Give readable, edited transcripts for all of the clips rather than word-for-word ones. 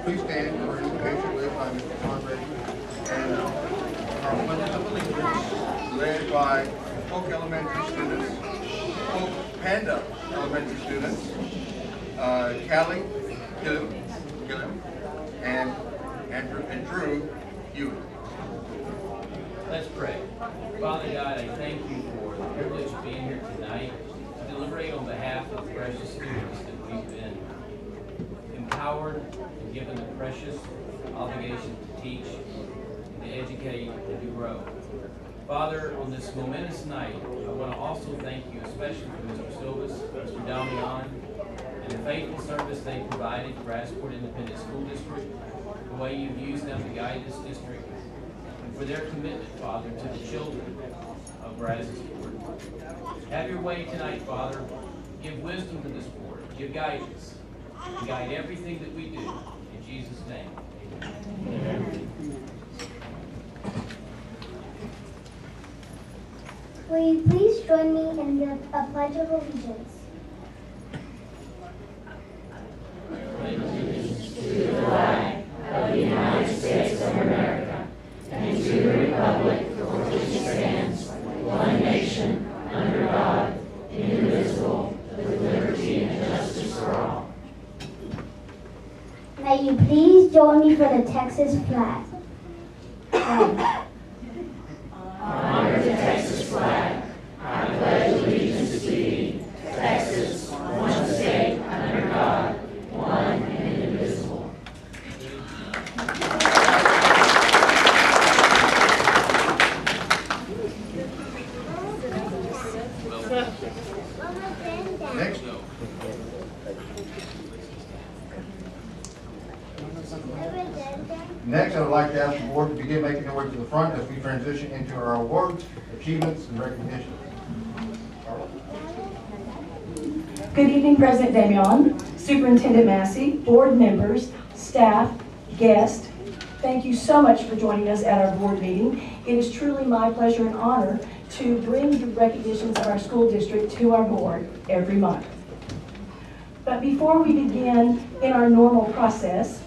Please stand for an invocation led by Mr. Conrad and our pledge of allegiance led by Polk Elementary students, Polk Panda Elementary students, Callie Gillum, and Andrew and Drew Hewitt. Let's pray. Father God, I thank you for the privilege of being here tonight to deliberate on behalf of the precious students that we've been empowered and given the precious obligation to teach, to educate, and to grow. Father, on this momentous night, I want to also thank you especially for Mr. Silvas, Mr. Damian, and the faithful service they provided to Brazosport Independent School District, the way you've used them to guide this district, and for their commitment, Father, to the children of Brazosport. Have your way tonight, Father. Give wisdom to this board. Give guidance. And guide everything that we do. In Jesus' name, amen. Will you please join me in the Pledge of Allegiance? Allegiance to the flag of the United States of America and to the republic for which it stands, one nation, under God, indivisible, with liberty and justice for all. May you please join me for the Texas flag. Honor the Texas flag. I pledge allegiance to thee, Texas, one state, under God, one and indivisible. Next, I would like to ask the board to begin making their way to the front as we transition into our awards, achievements, and recognitions. Good evening, President Damian, Superintendent Massey, board members, staff, guests. Thank you so much for joining us at our board meeting. It is truly my pleasure and honor to bring the recognitions of our school district to our board every month. But before we begin in our normal process,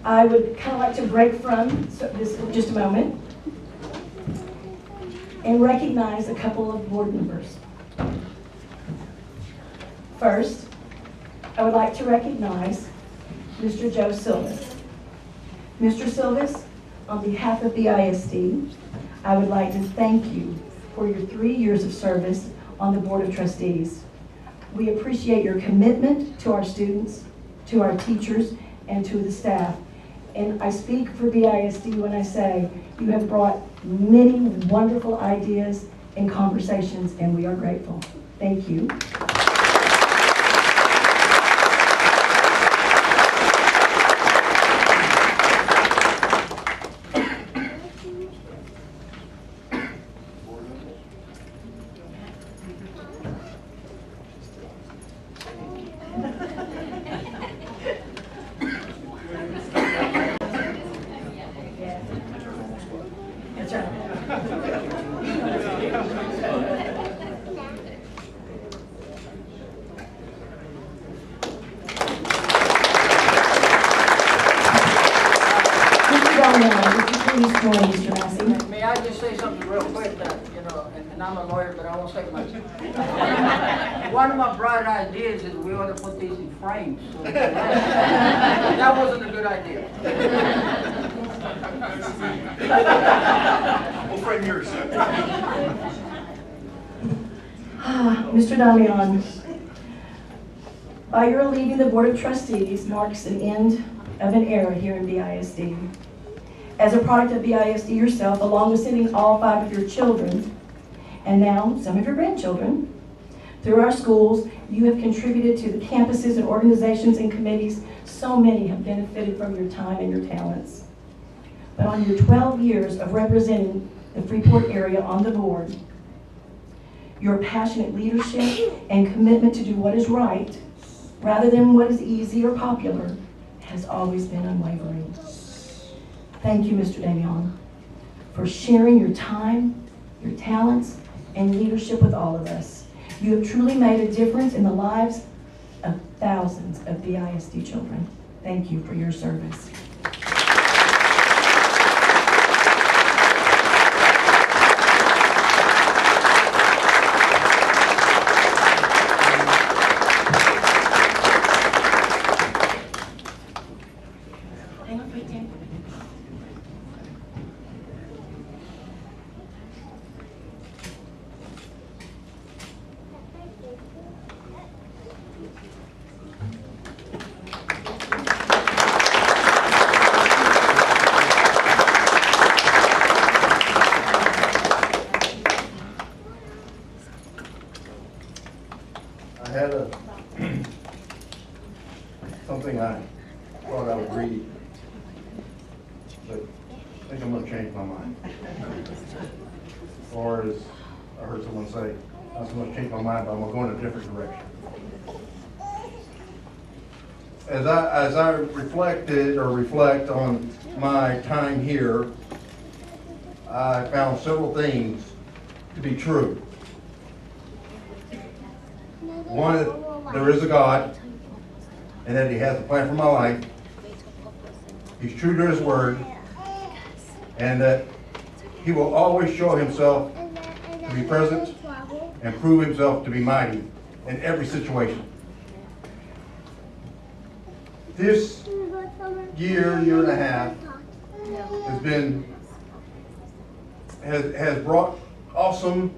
I would kind of like to break from this for just a moment and recognize a couple of board members. First, I would like to recognize Mr. Joe Silvas. Mr. Silvas, on behalf of BISD, I would like to thank you for your 3 years of service on the Board of Trustees. We appreciate your commitment to our students, to our teachers, and to the staff. And I speak for BISD when I say you have brought many wonderful ideas and conversations, and we are grateful. Thank you. May I just say something real quick that, and I'm a lawyer, but I won't say much. One of my bright ideas is we ought to put these in frames. So that wasn't a good idea. We'll frame yours. Mr. Damian, by your leaving the Board of Trustees marks an end of an era here in BISD. As a product of BISD yourself, along with sending all 5 of your children, and now some of your grandchildren, through our schools, you have contributed to the campuses and organizations and committees. So many have benefited from your time and your talents. But on your 12 years of representing the Freeport area on the board, your passionate leadership and commitment to do what is right, rather than what is easy or popular, has always been unwavering. Thank you, Mr. Damian, for sharing your time, your talents, and leadership with all of us. You have truly made a difference in the lives of thousands of BISD children. Thank you for your service. I had something I thought I would read, but I think I'm gonna change my mind. Or as I heard someone say, I was gonna change my mind, but I'm gonna go in a different direction. As I reflect on my time here, I found several things to be true. One, that there is a God, and that He has a plan for my life. He's true to His word, and that He will always show Himself to be present and prove Himself to be mighty in every situation. This year and a half has brought awesome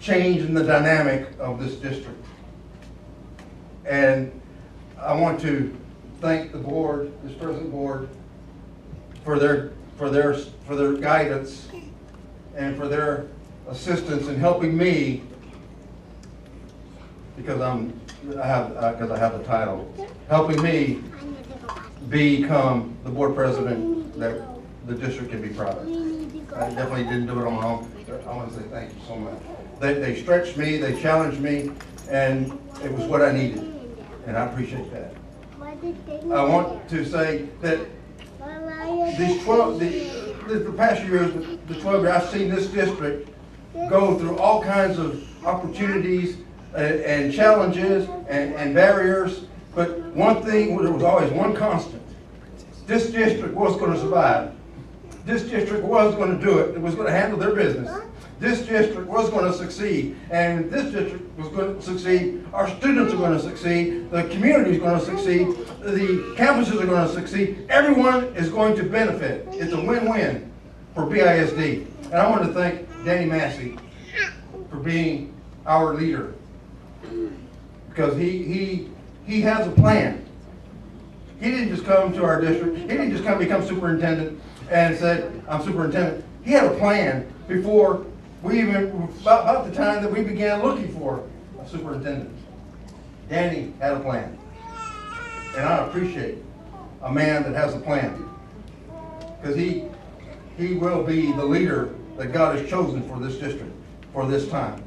change in the dynamic of this district. And I want to thank the board, this present board, for their guidance and for their assistance in helping me, because I have the title, helping me become the board president that the district can be proud of. I definitely didn't do it on my own. I want to say thank you so much. They stretched me, they challenged me, and it was what I needed, and I appreciate that. I want to say that the past years, the 12 years, I've seen this district go through all kinds of opportunities and challenges and barriers, but one thing, there was always one constant. This district was going to survive. This district was going to do it. It was going to handle their business. This district was going to succeed, and this district was going to succeed. Our students are going to succeed. The community is going to succeed. The campuses are going to succeed. Everyone is going to benefit. It's a win-win for BISD. And I want to thank Danny Massey for being our leader, because he has a plan. He didn't just come to our district. He didn't just come become superintendent and said, I'm superintendent. He had a plan before we even, about the time that we began looking for a superintendent. Danny had a plan. And I appreciate a man that has a plan, because he will be the leader that God has chosen for this district, for this time.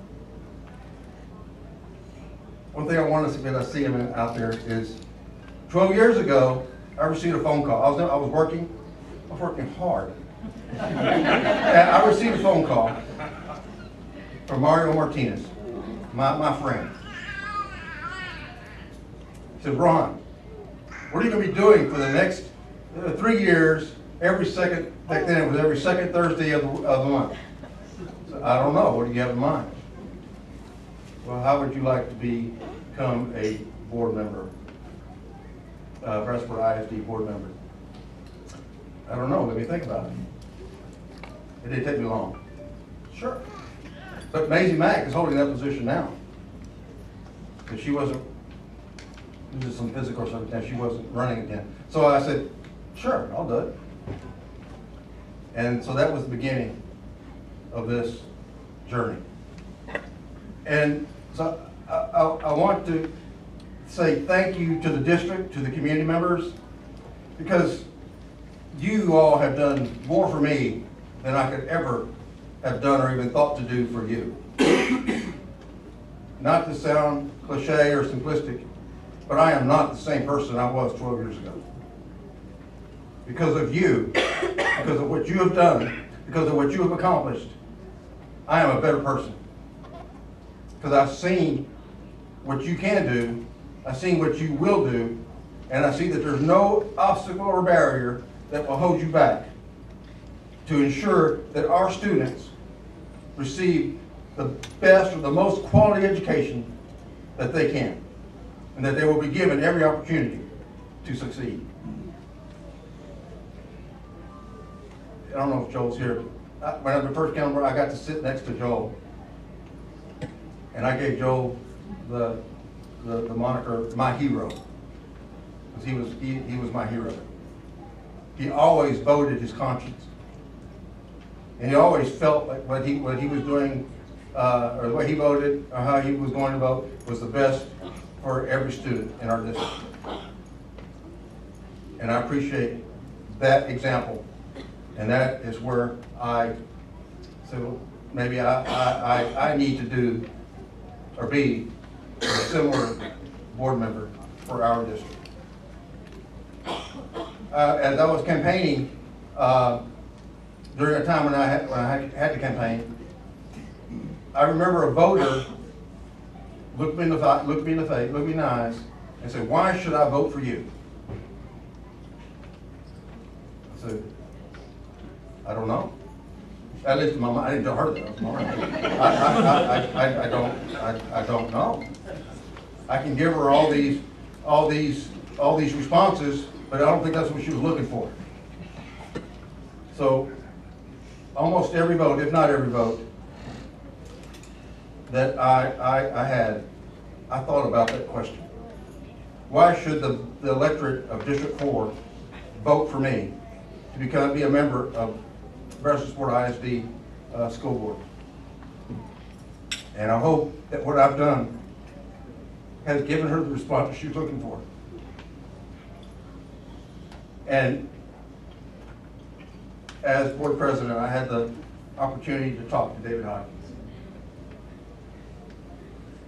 One thing I want to see, when I see him out there, is 12 years ago, I received a phone call. I was working hard. And I received a phone call from Mario Martinez, my friend. He said, Ron, what are you going to be doing for the next 3 years, every second, back then it was every second Thursday of the month? So, I don't know. What do you have in mind? Well, how would you like to become a board member, Brownsboro ISD board member? I don't know. Let me think about it. It didn't take me long. Sure. But Maisie Mack is holding that position now, because she wasn't, due to some physical circumstance, she wasn't running again. So I said, sure, I'll do it. And so that was the beginning of this journey. And so I want to say thank you to the district, to the community members, because you all have done more for me than I could ever have done or even thought to do for you. Not to sound cliche or simplistic, but I am not the same person I was 12 years ago. Because of you, because of what you have done, because of what you have accomplished, I am a better person. Because I've seen what you can do, I've seen what you will do, and and I see that there's no obstacle or barrier that will hold you back to ensure that our students receive the best or the most quality education that they can, and that they will be given every opportunity to succeed. I don't know if Joel's here. When I first came over, I got to sit next to Joel, and I gave Joel the moniker "my hero," because he was my hero. He always voted his conscience, and he always felt like what he was doing, or the way he voted, or how he was going to vote, was the best for every student in our district. And I appreciate that example, and that is where so maybe I need to do or be a similar board member for our district. As I was campaigning during a time when I had to campaign, I remember a voter looked me in the face, looked me in the eyes, and said, "Why should I vote for you?" I said, "I don't know." At least in my mind, I didn't tell her that. I don't know. I can give her all these responses, but I don't think that's what she was looking for. So almost every vote, if not every vote, that I had, I thought about that question. Why should the electorate of District 4 vote for me to be a member of Brazosport ISD School Board? And I hope that what I've done has given her the response that she was looking for. And as board president, I had the opportunity to talk to David Hodgins.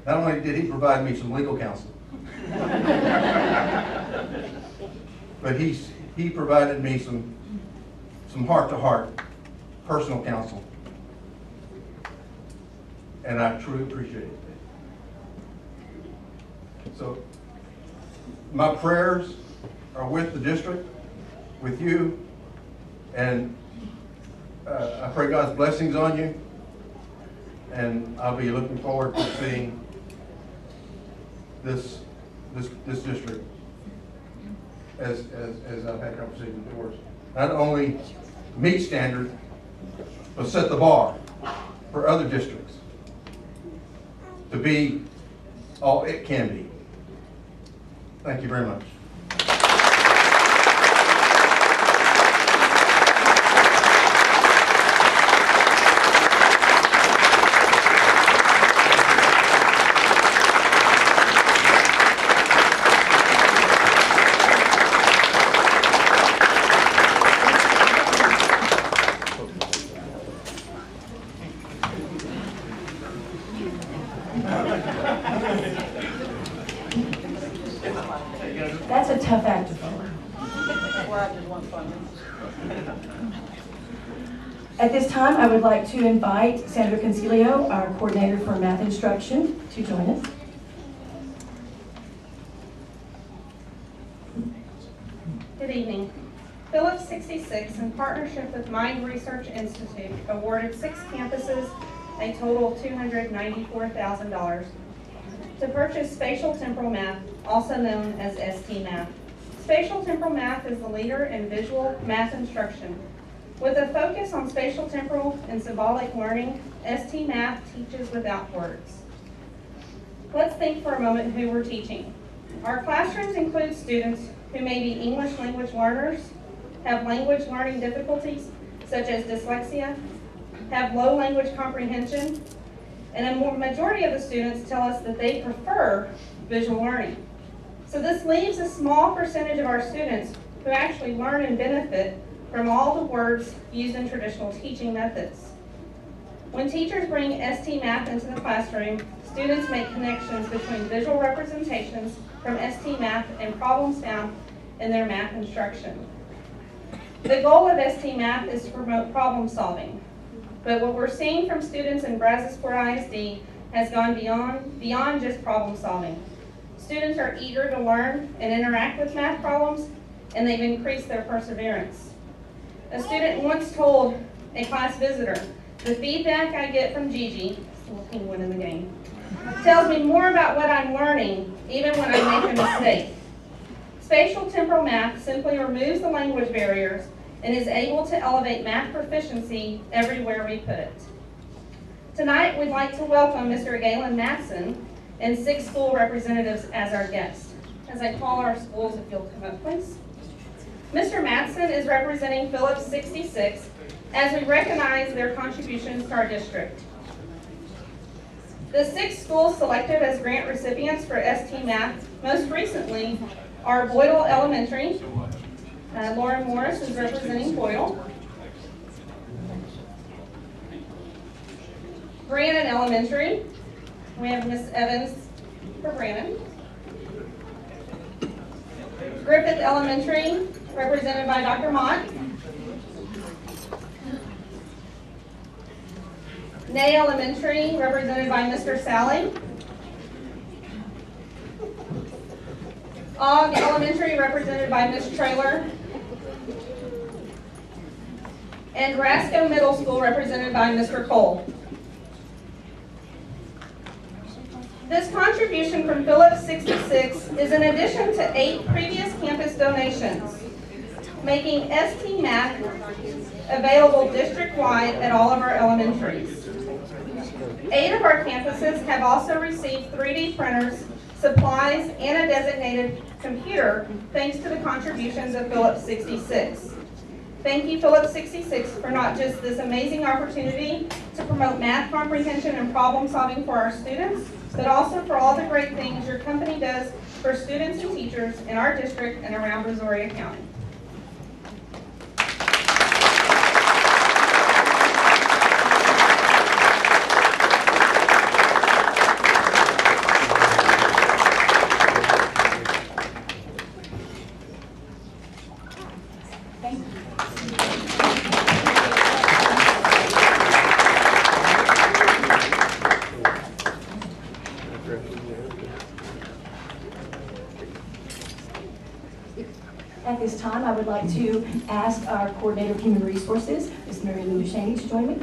Not only did he provide me some legal counsel, but he provided me some heart-to-heart personal counsel, and I truly appreciate it. So my prayers are with the district, with you, and I pray God's blessings on you, and I'll be looking forward to seeing this district as I've had conversations before, not only meet standard, but set the bar for other districts to be all it can be. Thank you very much. That's a tough act to follow. Well, I just want fun. At this time, I would like to invite Sandra Concilio, our coordinator for math instruction, to join us. Good evening. Phillips 66, in partnership with Mind Research Institute, awarded 6 campuses a total of $294,000 to purchase Spatial Temporal Math, also known as ST Math. Spatial Temporal Math is the leader in visual math instruction. With a focus on spatial temporal and symbolic learning, ST Math teaches without words. Let's think for a moment who we're teaching. Our classrooms include students who may be English language learners, have language learning difficulties such as dyslexia, have low language comprehension, and a majority of the students tell us that they prefer visual learning. So this leaves a small percentage of our students who actually learn and benefit from all the words used in traditional teaching methods. When teachers bring ST Math into the classroom, students make connections between visual representations from ST Math and problems found in their math instruction. The goal of ST Math is to promote problem solving, but what we're seeing from students in Brazosport ISD has gone beyond just problem solving. Students are eager to learn and interact with math problems, and they've increased their perseverance. A student once told a class visitor, "The feedback I get from Gigi," the little penguin in the game, "tells me more about what I'm learning, even when I make a mistake." Spatial temporal math simply removes the language barriers and is able to elevate math proficiency everywhere we put it. Tonight, we'd like to welcome Mr. Galen Matson and 6 school representatives as our guests. As I call our schools, if you'll come up, please. Mr. Matson is representing Phillips 66 as we recognize their contributions to our district. The 6 schools selected as grant recipients for ST Math most recently are Boydell Elementary. Lauren Morris is representing Boydell. Brannon Elementary. We have Miss Evans for Brannon. Griffith Elementary, represented by Dr. Mott. Ney Elementary, represented by Mr. Sally. Ogg Elementary, represented by Ms. Traylor. And Rasco Middle School, represented by Mr. Cole. This contribution from Phillips 66 is in addition to 8 previous campus donations, making ST Math available district-wide at all of our elementaries. 8 of our campuses have also received 3D printers, supplies, and a designated computer thanks to the contributions of Phillips 66. Thank you, Phillips 66, for not just this amazing opportunity to promote math comprehension and problem solving for our students, but also for all the great things your company does for students and teachers in our district and around Brazoria County. At this time, I would like to ask our Coordinator of Human Resources, Ms. Mary Lou Shaney, to join me.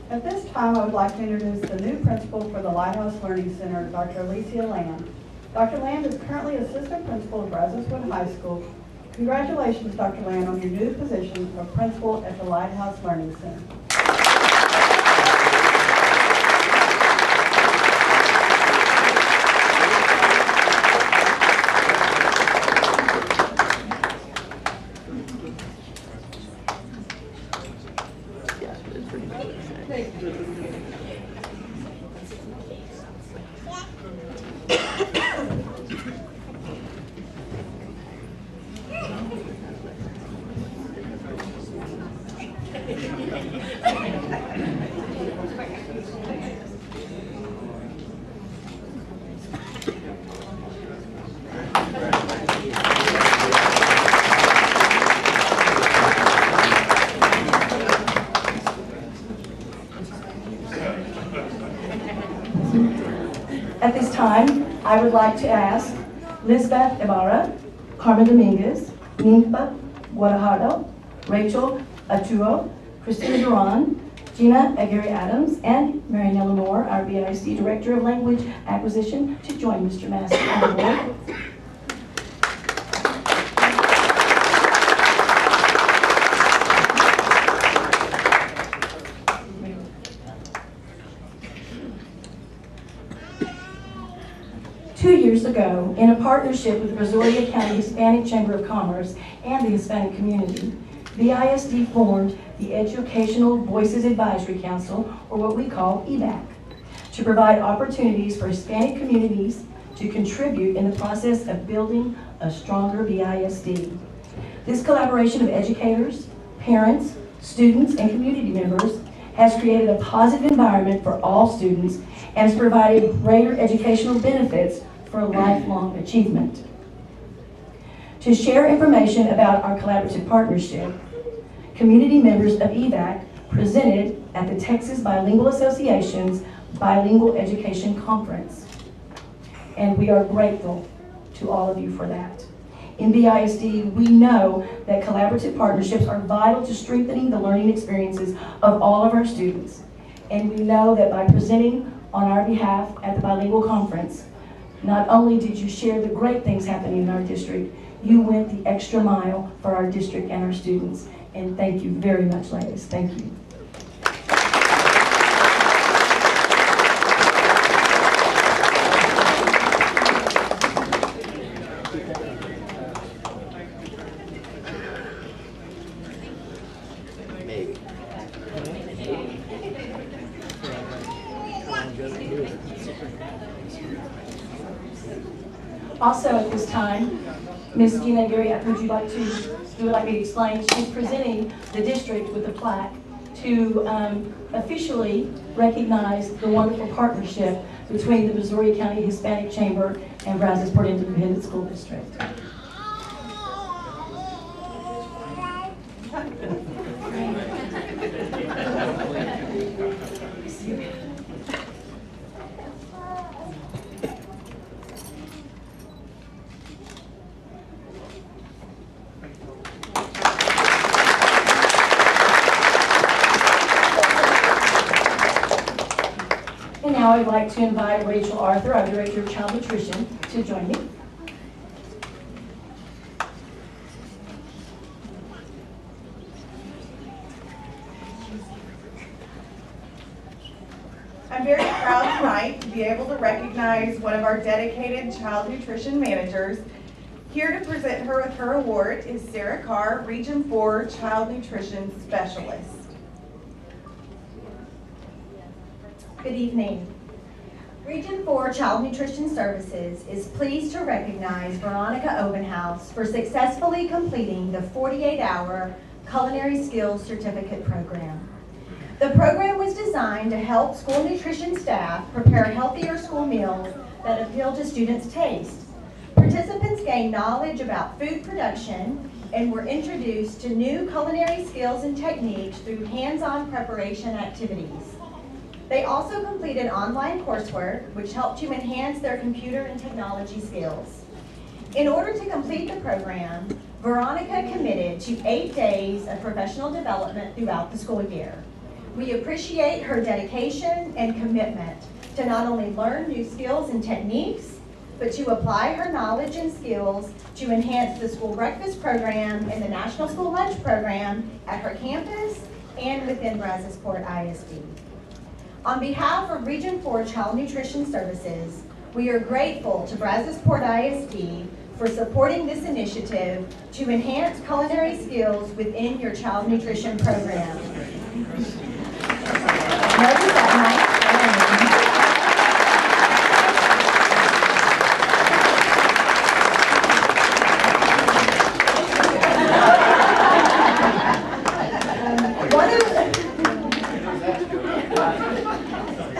At this time, I would like to introduce the new principal for the Lighthouse Learning Center, Dr. Alicia Land. Dr. Land is currently Assistant Principal of Brazoswood High School. Congratulations, Dr. Land, on your new position of Principal at the Lighthouse Learning Center. At this time, I would like to ask Lizbeth Ibarra, Carmen Dominguez, Ninfa Guadalajara, Rachel Atuo, Christina Duran, Gina Aguirre-Adams, and Marianella Moore, our BISD Director of Language Acquisition, to join Mr. Massey on the board. Years ago, in a partnership with the Brazoria County Hispanic Chamber of Commerce and the Hispanic community, BISD formed the Educational Voices Advisory Council, or what we call EVAC, to provide opportunities for Hispanic communities to contribute in the process of building a stronger BISD. This collaboration of educators, parents, students, and community members has created a positive environment for all students and has provided greater educational benefits for lifelong achievement. To share information about our collaborative partnership, community members of EVAC presented at the Texas Bilingual Association's Bilingual Education Conference. And we are grateful to all of you for that. In BISD, we know that collaborative partnerships are vital to strengthening the learning experiences of all of our students. And we know that by presenting on our behalf at the Bilingual Conference, not only did you share the great things happening in our district, you went the extra mile for our district and our students. And thank you very much, ladies. Thank you. Also at this time, Ms. Gina Gary, would you like me to explain? She's presenting the district with a plaque to officially recognize the wonderful partnership between the Missouri County Hispanic Chamber and Brazosport Independent School District. And now I'd like to invite Rachel Arthur, our Director of Child Nutrition, to join me. I'm very proud tonight to be able to recognize one of our dedicated child nutrition managers. Here to present her with her award is Sarah Carr, Region 4 Child Nutrition Specialist. Good evening. Region 4 Child Nutrition Services is pleased to recognize Veronica Obenhouse for successfully completing the 48-hour Culinary Skills Certificate Program. The program was designed to help school nutrition staff prepare healthier school meals that appeal to students' taste. Participants gained knowledge about food production and were introduced to new culinary skills and techniques through hands-on preparation activities. They also completed online coursework, which helped to enhance their computer and technology skills. In order to complete the program, Veronica committed to 8 days of professional development throughout the school year. We appreciate her dedication and commitment to not only learn new skills and techniques, but to apply her knowledge and skills to enhance the school breakfast program and the National School Lunch Program at her campus and within Brazosport ISD. On behalf of Region 4 Child Nutrition Services, we are grateful to Brazosport ISD for supporting this initiative to enhance culinary skills within your child nutrition program. Notice that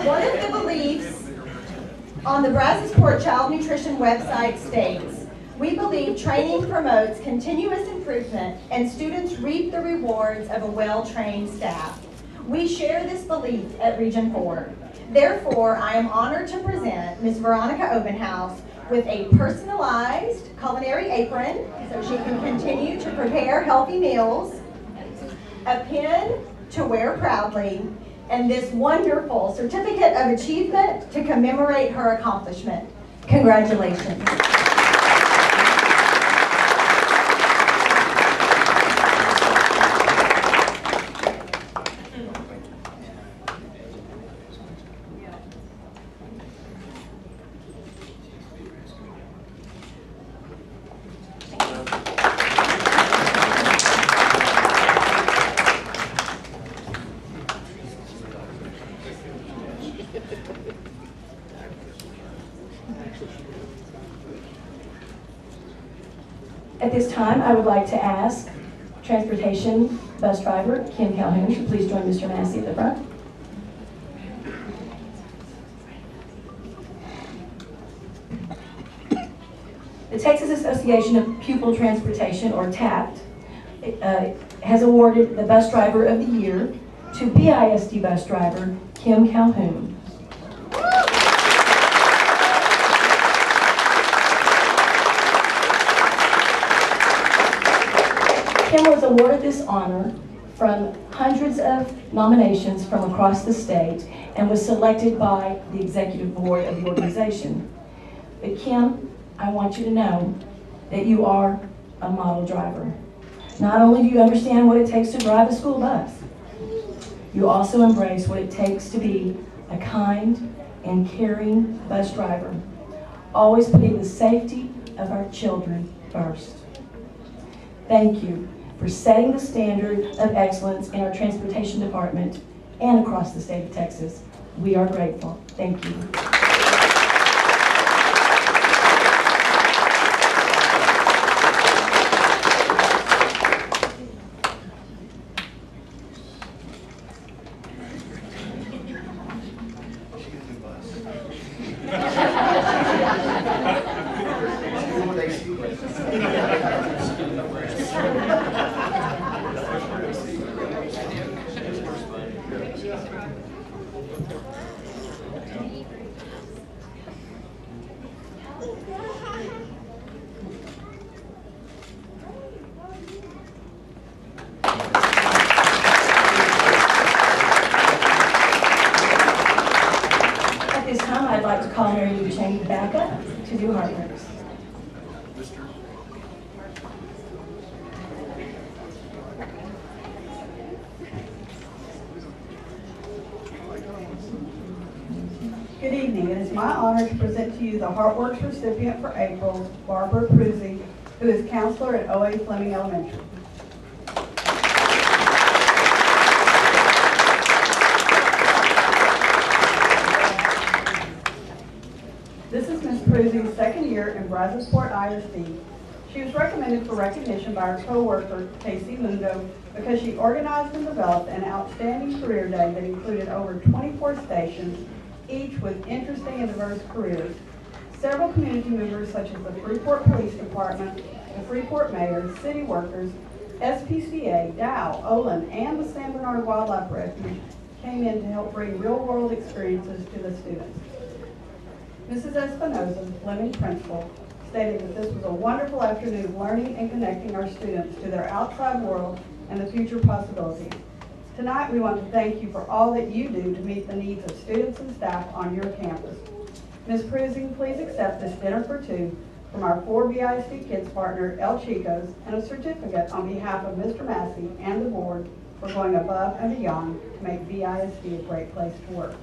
One of the beliefs on the Brazosport Child Nutrition website states, "We believe training promotes continuous improvement and students reap the rewards of a well-trained staff." We share this belief at Region 4. Therefore, I am honored to present Ms. Veronica Obenhouse with a personalized culinary apron so she can continue to prepare healthy meals, a pin to wear proudly, and this wonderful certificate of achievement to commemorate her accomplishment. Congratulations. At this time, I would like to ask Transportation Bus Driver Kim Calhoun to please join Mr. Massey at the front. The Texas Association of Pupil Transportation, or TAPT, has awarded the Bus Driver of the Year to BISD bus driver Kim Calhoun. Kim was awarded this honor from hundreds of nominations from across the state and was selected by the executive board of the organization. But Kim, I want you to know that you are a model driver. Not only do you understand what it takes to drive a school bus, you also embrace what it takes to be a kind and caring bus driver, always putting the safety of our children first. Thank you for setting the standard of excellence in our transportation department and across the state of Texas. We are grateful. Thank you. At this time, I'd like to call Mary Lou Chang back up to do heartworks. Good evening. It is my honor to present to you the Heartworks recipient for April, Barbara Pruzzi, who is counselor at O.A. Fleming Elementary. This is Ms. Pruzzi's second year in Brazosport ISD. She was recommended for recognition by her co-worker, Casey Mundo, because she organized and developed an outstanding career day that included over 24 stations, each with interesting and diverse careers. Several community members such as the Freeport Police Department, the Freeport Mayor, city workers, SPCA, Dow, Olin, and the San Bernardino Wildlife Refuge came in to help bring real-world experiences to the students. Mrs. Espinoza, Fleming principal, stated that this was a wonderful afternoon of learning and connecting our students to their outside world and the future possibilities. Tonight, we want to thank you for all that you do to meet the needs of students and staff on your campus. Ms. Pruzzi, please accept this dinner for two from our 4 BISD Kids partner, El Chicos, and a certificate on behalf of Mr. Massey and the board for going above and beyond to make BISD a great place to work.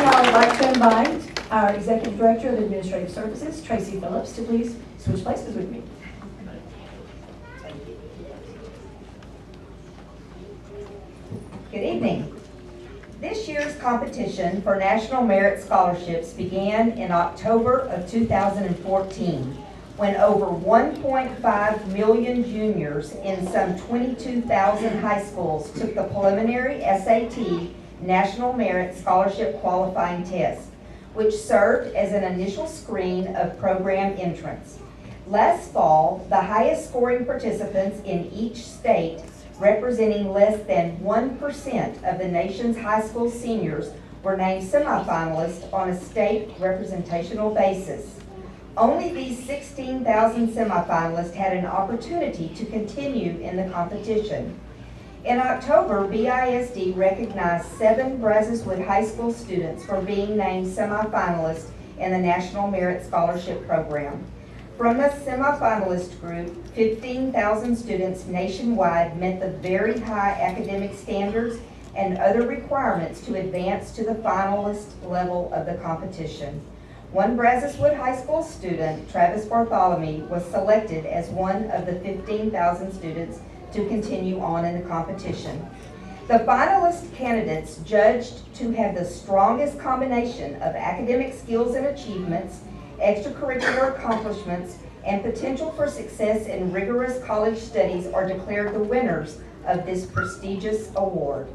I'd like to invite our Executive Director of Administrative Services, Tracy Phillips, to please switch places with me. Good evening. This year's competition for National Merit Scholarships began in October of 2014, when over 1.5 million juniors in some 22,000 high schools took the preliminary SAT National Merit Scholarship Qualifying Test, which served as an initial screen of program entrants. Last fall, the highest scoring participants in each state, representing less than 1% of the nation's high school seniors, were named semifinalists on a state representational basis. Only these 16,000 semifinalists had an opportunity to continue in the competition. In October, BISD recognized 7 Brazoswood High School students for being named semifinalists in the National Merit Scholarship Program. From the semifinalist group, 15,000 students nationwide met the very high academic standards and other requirements to advance to the finalist level of the competition. One Brazos Wood High School student, Travis Bartholomew, was selected as one of the 15,000 students to continue on in the competition. The finalist candidates, judged to have the strongest combination of academic skills and achievements, extracurricular accomplishments, and potential for success in rigorous college studies, are declared the winners of this prestigious award.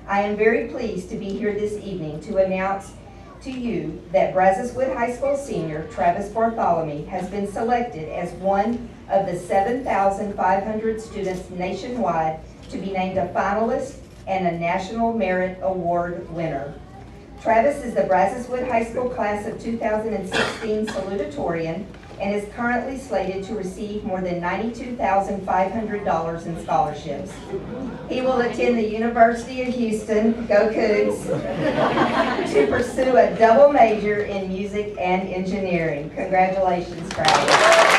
I am very pleased to be here this evening to announce to you that Brazos Wood High School senior Travis Bartholomew has been selected as one of the 7,500 students nationwide to be named a finalist and a National Merit Award winner. Travis is the Brazos Wood High School class of 2016 salutatorian and is currently slated to receive more than $92,500 in scholarships. He will attend the University of Houston, go Cougs, to pursue a double major in music and engineering. Congratulations, Travis.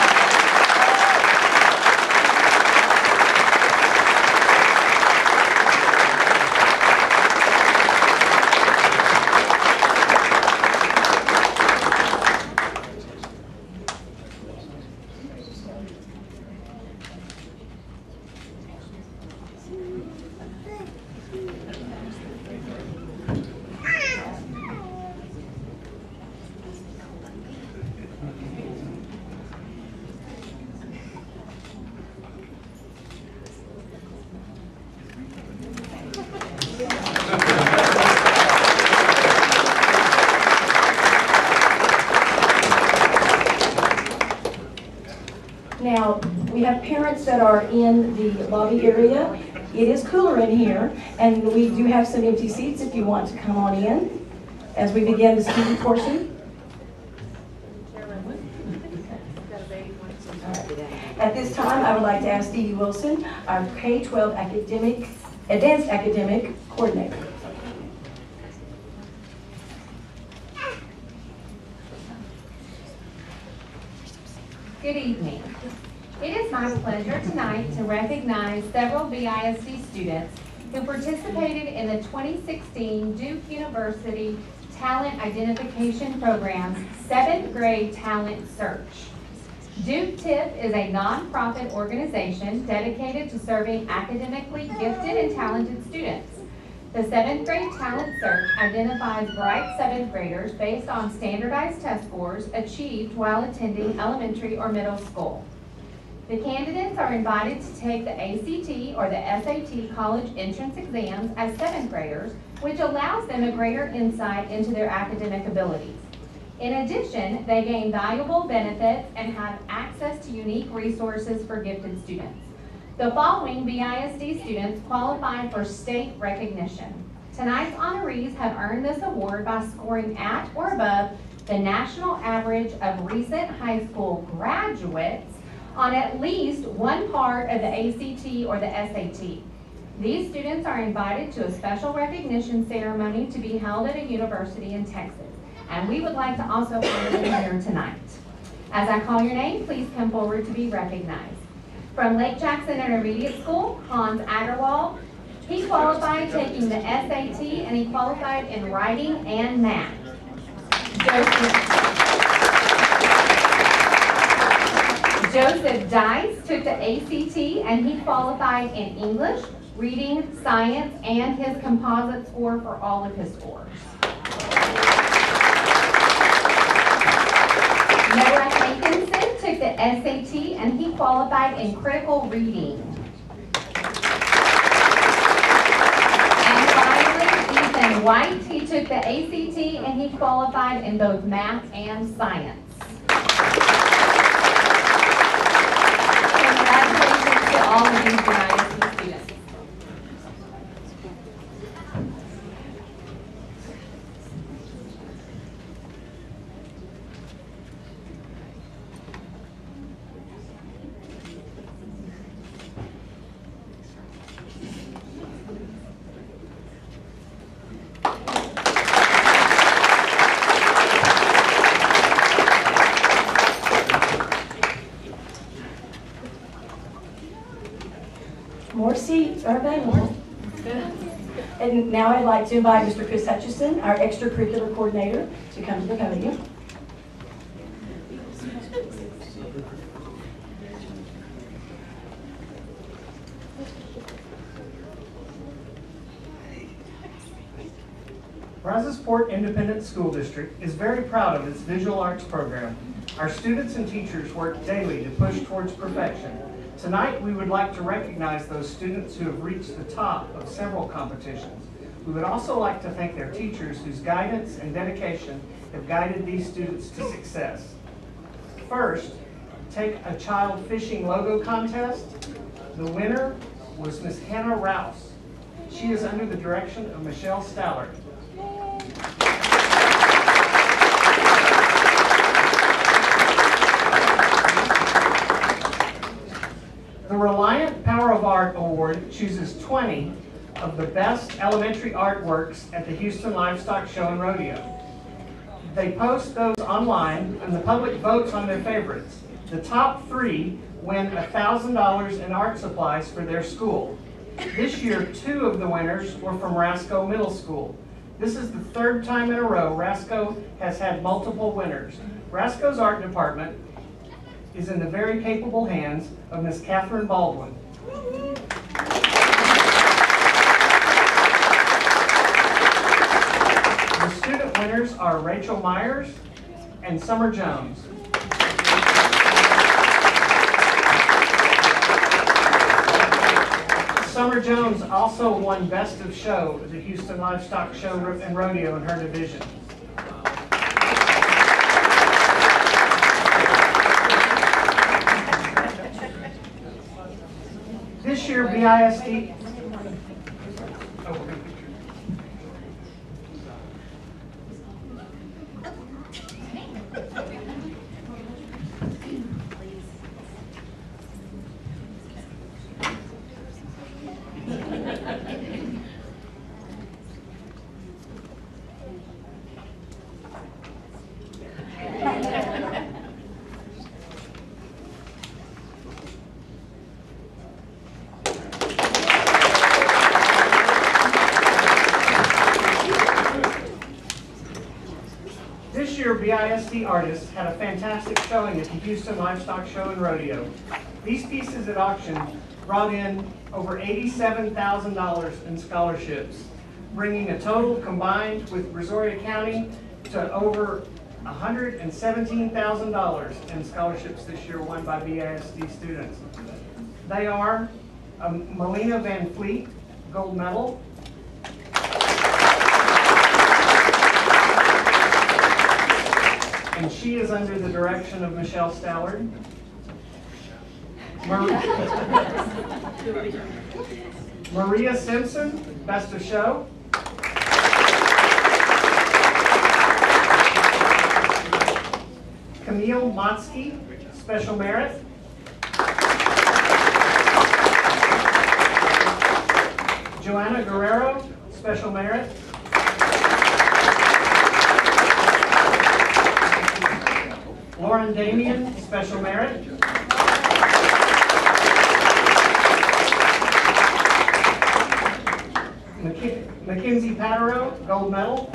Now, we have parents that are in the lobby area. It is cooler in here, and we do have some empty seats if you want to come on in as we begin the student portion. At this time, I would like to ask Dee Dee Wilson, our K-12 Advanced Academic Coordinator. Good evening. It is my pleasure tonight to recognize several BISD students who participated in the 2016 Duke University Talent Identification Program's 7th grade talent search. Duke TIP is a nonprofit organization dedicated to serving academically gifted and talented students. The 7th grade talent search identifies bright 7th graders based on standardized test scores achieved while attending elementary or middle school. The candidates are invited to take the ACT or the SAT college entrance exams as 7th graders, which allows them a greater insight into their academic abilities. In addition, they gain valuable benefits and have access to unique resources for gifted students. The following BISD students qualify for state recognition. Tonight's honorees have earned this award by scoring at or above the national average of recent high school graduates on at least one part of the ACT or the SAT. These students are invited to a special recognition ceremony to be held at a university in Texas, and we would like to also honor them here tonight. As I call your name, please come forward to be recognized. From Lake Jackson Intermediate School, Hans Agarwal. He qualified taking the SAT and he qualified in writing and math. Joseph Dice took the ACT and he qualified in English, reading, science, and his composite score for all of his scores. Noah Hankinson took the SAT and he qualified in critical reading. And finally, Ethan White, he took the ACT and he qualified in both math and science. Congratulations to all of these BISD students. More seats are available. And now I'd like to invite Mr. Chris Hutchison, our extracurricular coordinator, to come to the podium. Brazosport Independent School District is very proud of its visual arts program. Our students and teachers work daily to push towards perfection. Tonight, we would like to recognize those students who have reached the top of several competitions. We would also like to thank their teachers whose guidance and dedication have guided these students to success. First, take a child fishing logo contest. The winner was Miss Hannah Rouse. She is under the direction of Michelle Stallard. The Reliant Power of Art Award chooses 20 of the best elementary artworks at the Houston Livestock Show and Rodeo. They post those online and the public votes on their favorites. The top 3 win $1,000 in art supplies for their school. This year, 2 of the winners were from Rasco Middle School. This is the 3rd time in a row Rasco has had multiple winners. Rasco's art department is in the very capable hands of Miss Catherine Baldwin. The student winners are Rachel Myers and Summer Jones. Summer Jones also won Best of Show at the Houston Livestock Show and Rodeo in her division. This year, BISD... This year, BISD artists had a fantastic showing at the Houston Livestock Show and Rodeo. These pieces at auction brought in over $87,000 in scholarships, bringing a total combined with Brazoria County to over $117,000 in scholarships this year won by BISD students. They are Melina Van Fleet, gold medal. And she is under the direction of Michelle Stallard. Maria Simpson, Best of Show. Camille Motsky, Special Merit. Joanna Guerrero, Special Merit. Lauren Damian, Special Merit. Mackenzie Patero, Gold Medal.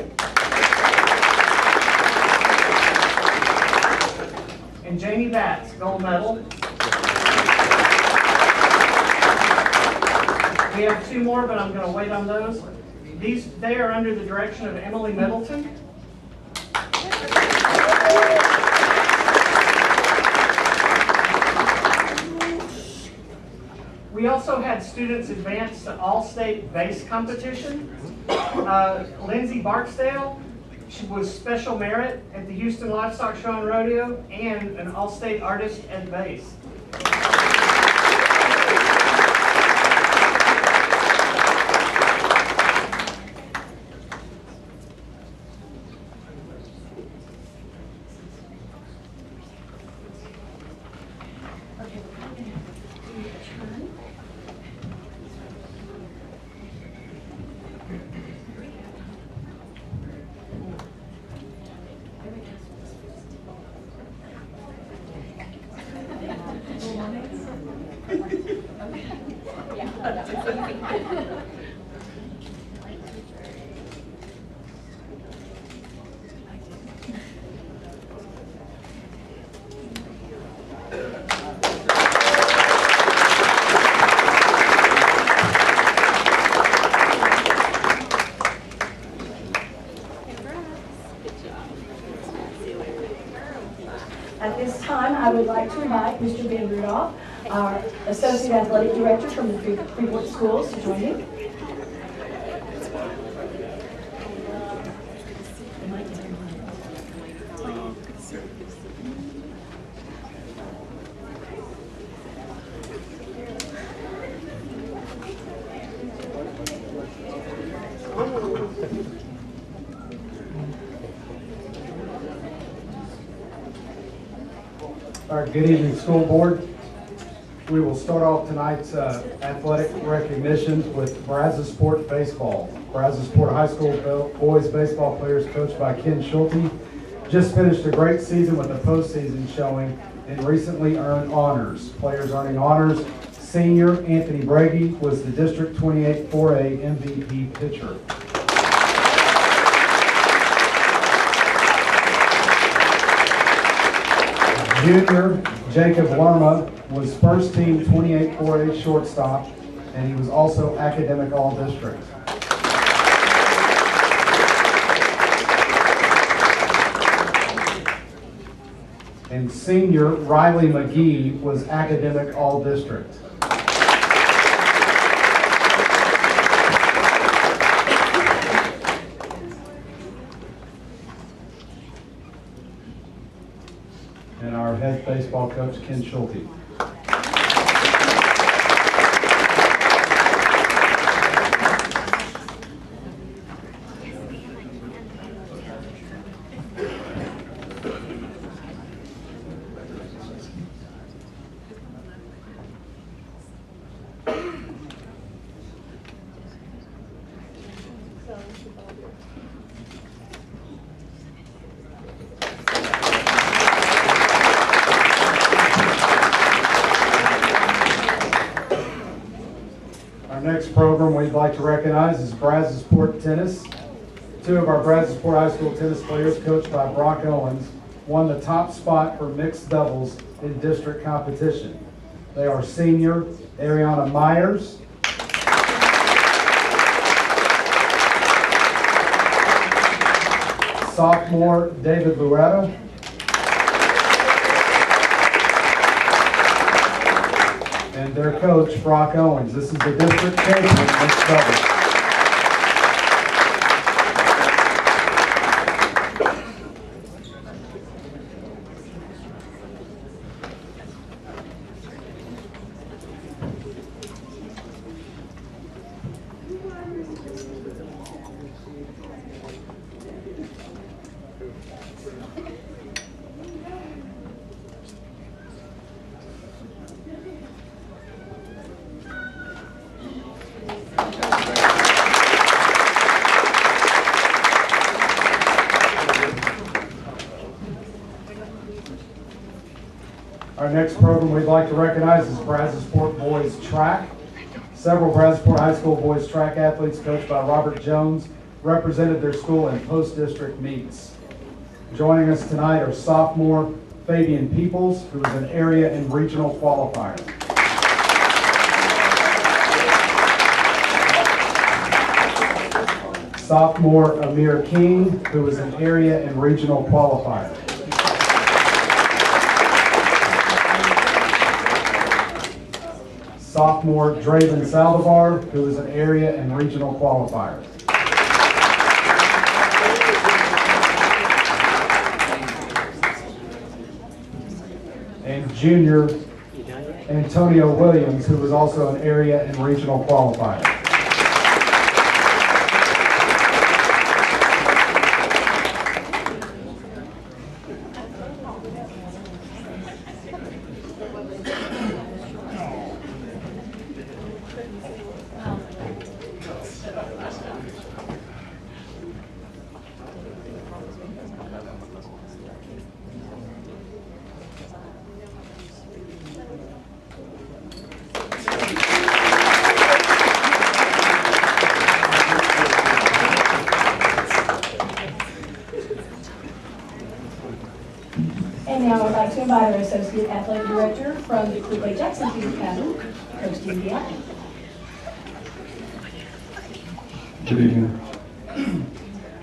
And Jamie Batts, Gold Medal. We have 2 more, but I'm going to wait on those. They are under the direction of Emily Middleton. We also had students advance to all-state bass competition. Lindsay Barksdale, she was Special Merit at the Houston Livestock Show and Rodeo and an all-state artist at bass. invite Mr. Ben Rudolph, our Associate Athletic Director from the Freeport Schools, to join me. All right, good evening, school board. We will start off tonight's athletic recognitions with Brazosport Baseball. Brazosport High School boys baseball players coached by Ken Schulte just finished a great season with a postseason showing and recently earned honors. Players earning honors: senior Anthony Brady was the District 28 4A MVP pitcher. Junior Jacob Lerma was first team 28 4A shortstop, and he was also academic all-district. And senior Riley McGee was academic all-district. And our head baseball coach, Ken Schulte. Next program we'd like to recognize is Brazosport Tennis. Two of our Brazosport High School tennis players, coached by Brock Owens, won the top spot for mixed doubles in district competition. They are senior Ariana Myers, sophomore David Loretta, and their coach, Brock Owens. This is the district champion mixed doubles. Our next program we'd like to recognize is Brazosport Boys Track. Several Brazosport High School boys track athletes coached by Robert Jones represented their school in post-district meets. Joining us tonight are sophomore Fabian Peoples, who is an area and regional qualifier. Sophomore Amir King, who is an area and regional qualifier. Sophomore Draven Saldivar, who is an area and regional qualifier. And junior Antonio Williams, who is also an area and regional qualifier. And now I'd like to invite our Associate Athletic Director from the Cleveland Jackson Peter Academy, Coach Steve Allen. Good evening.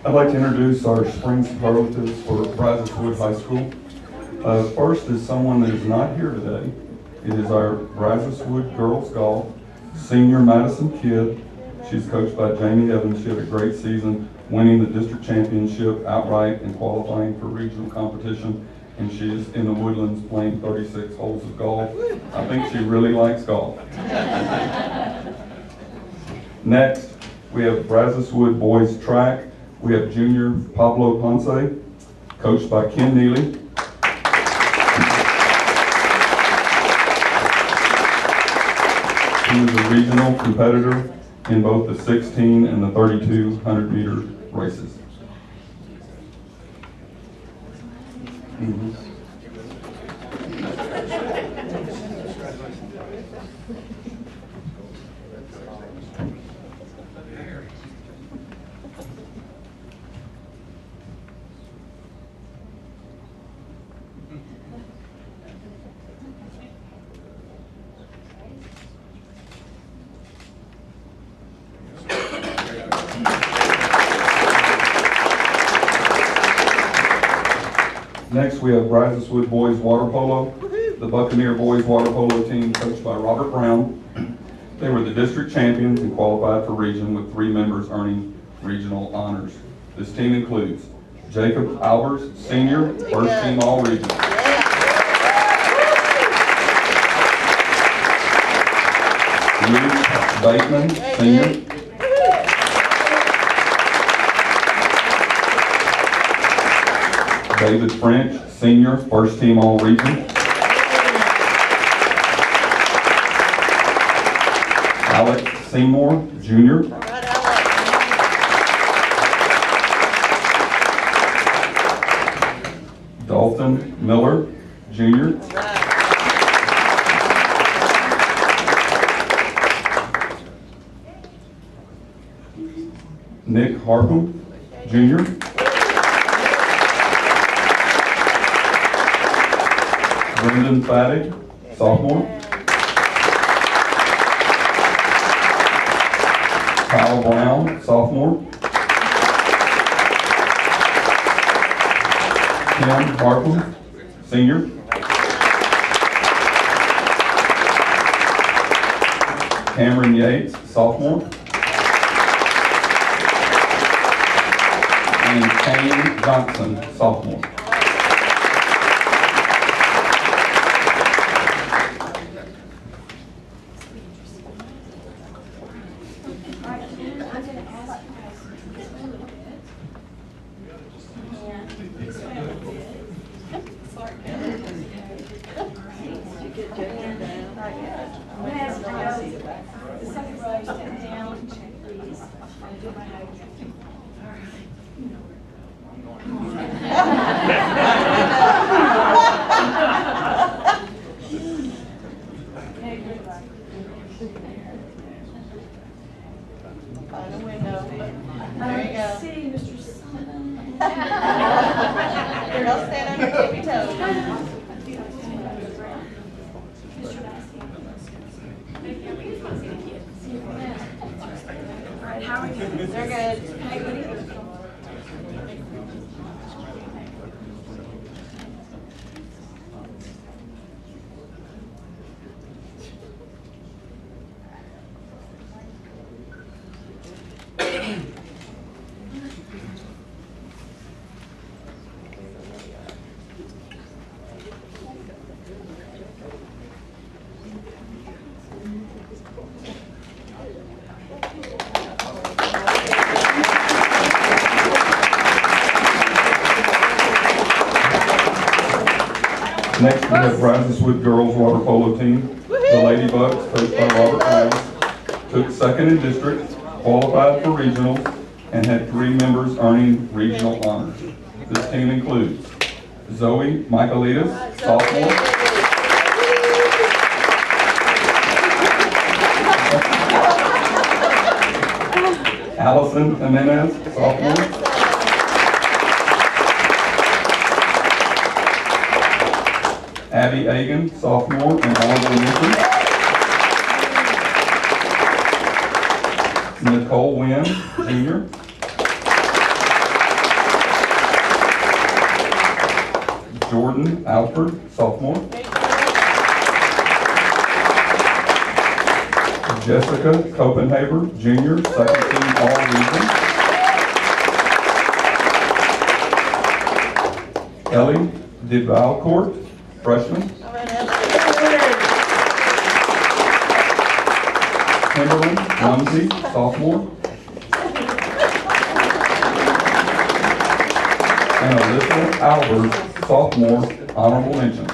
I'd like to introduce our spring superlatives for Brazosport High School. First is someone that is not here today. It is our Brazos Wood Girls Golf senior Madison Kidd. She's coached by Jamie Evans. She had a great season, winning the district championship outright and qualifying for regional competition. And she is in the Woodlands playing 36 holes of golf. I think she really likes golf. Next, we have Brazos Wood Boys Track. We have junior Pablo Ponce, coached by Ken Neely. He was a regional competitor in both the 16 and the 3200 meter races. Next, we have Brazos Wood Boys Water Polo. The Buccaneer Boys Water Polo team, coached by Robert Brown. They were the district champions and qualified for region, with 3 members earning regional honors. This team includes Jacob Albers, senior, first team all-region. Luke Bateman, senior. David French, senior, first team all-region. Alex Seymour, junior. Dalton Miller, junior. Nick Harpham, junior. Brendan Fattig, sophomore. Kyle Brown, sophomore. Tim Harpham, senior. Cameron Yates, sophomore. And Kane Johnson, sophomore. Next, we have Brazos Wood Girls Water Polo Team. The Ladybugs, coached by Robert Brown, took second in district, qualified for regionals, and had 3 members earning regional honors. This team includes Zoe Michaelides, sophomore. Allison Jimenez, sophomore. Abby Agan, sophomore, and honorable mention. Nicole Wynn, junior. Jordan Alford, sophomore. Jessica Copenhaver, junior, second team all-region. Ellie DeValcourt, freshman. Kimberly Rumsey, sophomore. And Alyssa Albert, sophomore, honorable mention.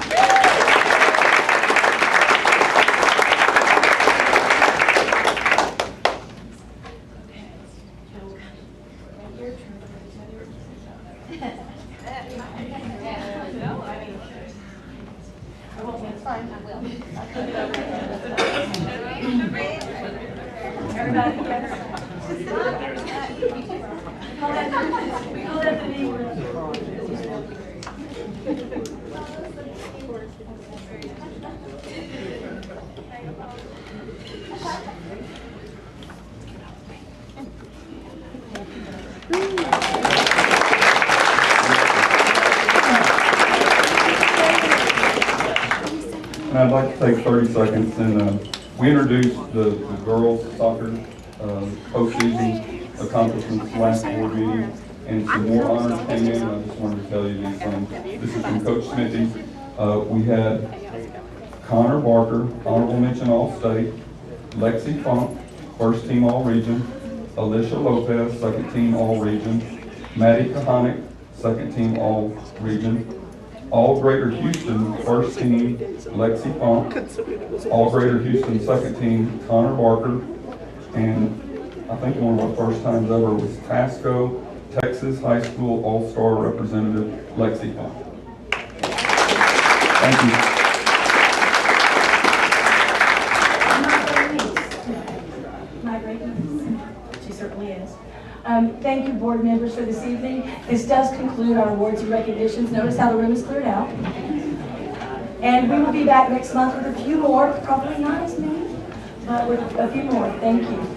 And I'd like to take 30 seconds and we introduced the girls soccer postseason accomplishments last board meeting, and some more honors came in. I just wanted to tell you these things. This is from Coach Smithy. We had Connor Barker, honorable mention All-State, Lexi Funk, first team All-Region, Alicia Lopez, second team All-Region, Maddie Kahanic, second team All-Region, All Greater Houston, first team Lexi Funk, All Greater Houston, second team Connor Barker, and I think one of our first times ever was Tasco, Texas High School All-Star Representative Lexi Funk. Thank you. My great niece. She certainly is. Thank you, board members, for this evening. This does conclude our awards and recognitions. Notice how the room is cleared out. And we will be back next month with a few more, probably not as many, but with a few more. Thank you.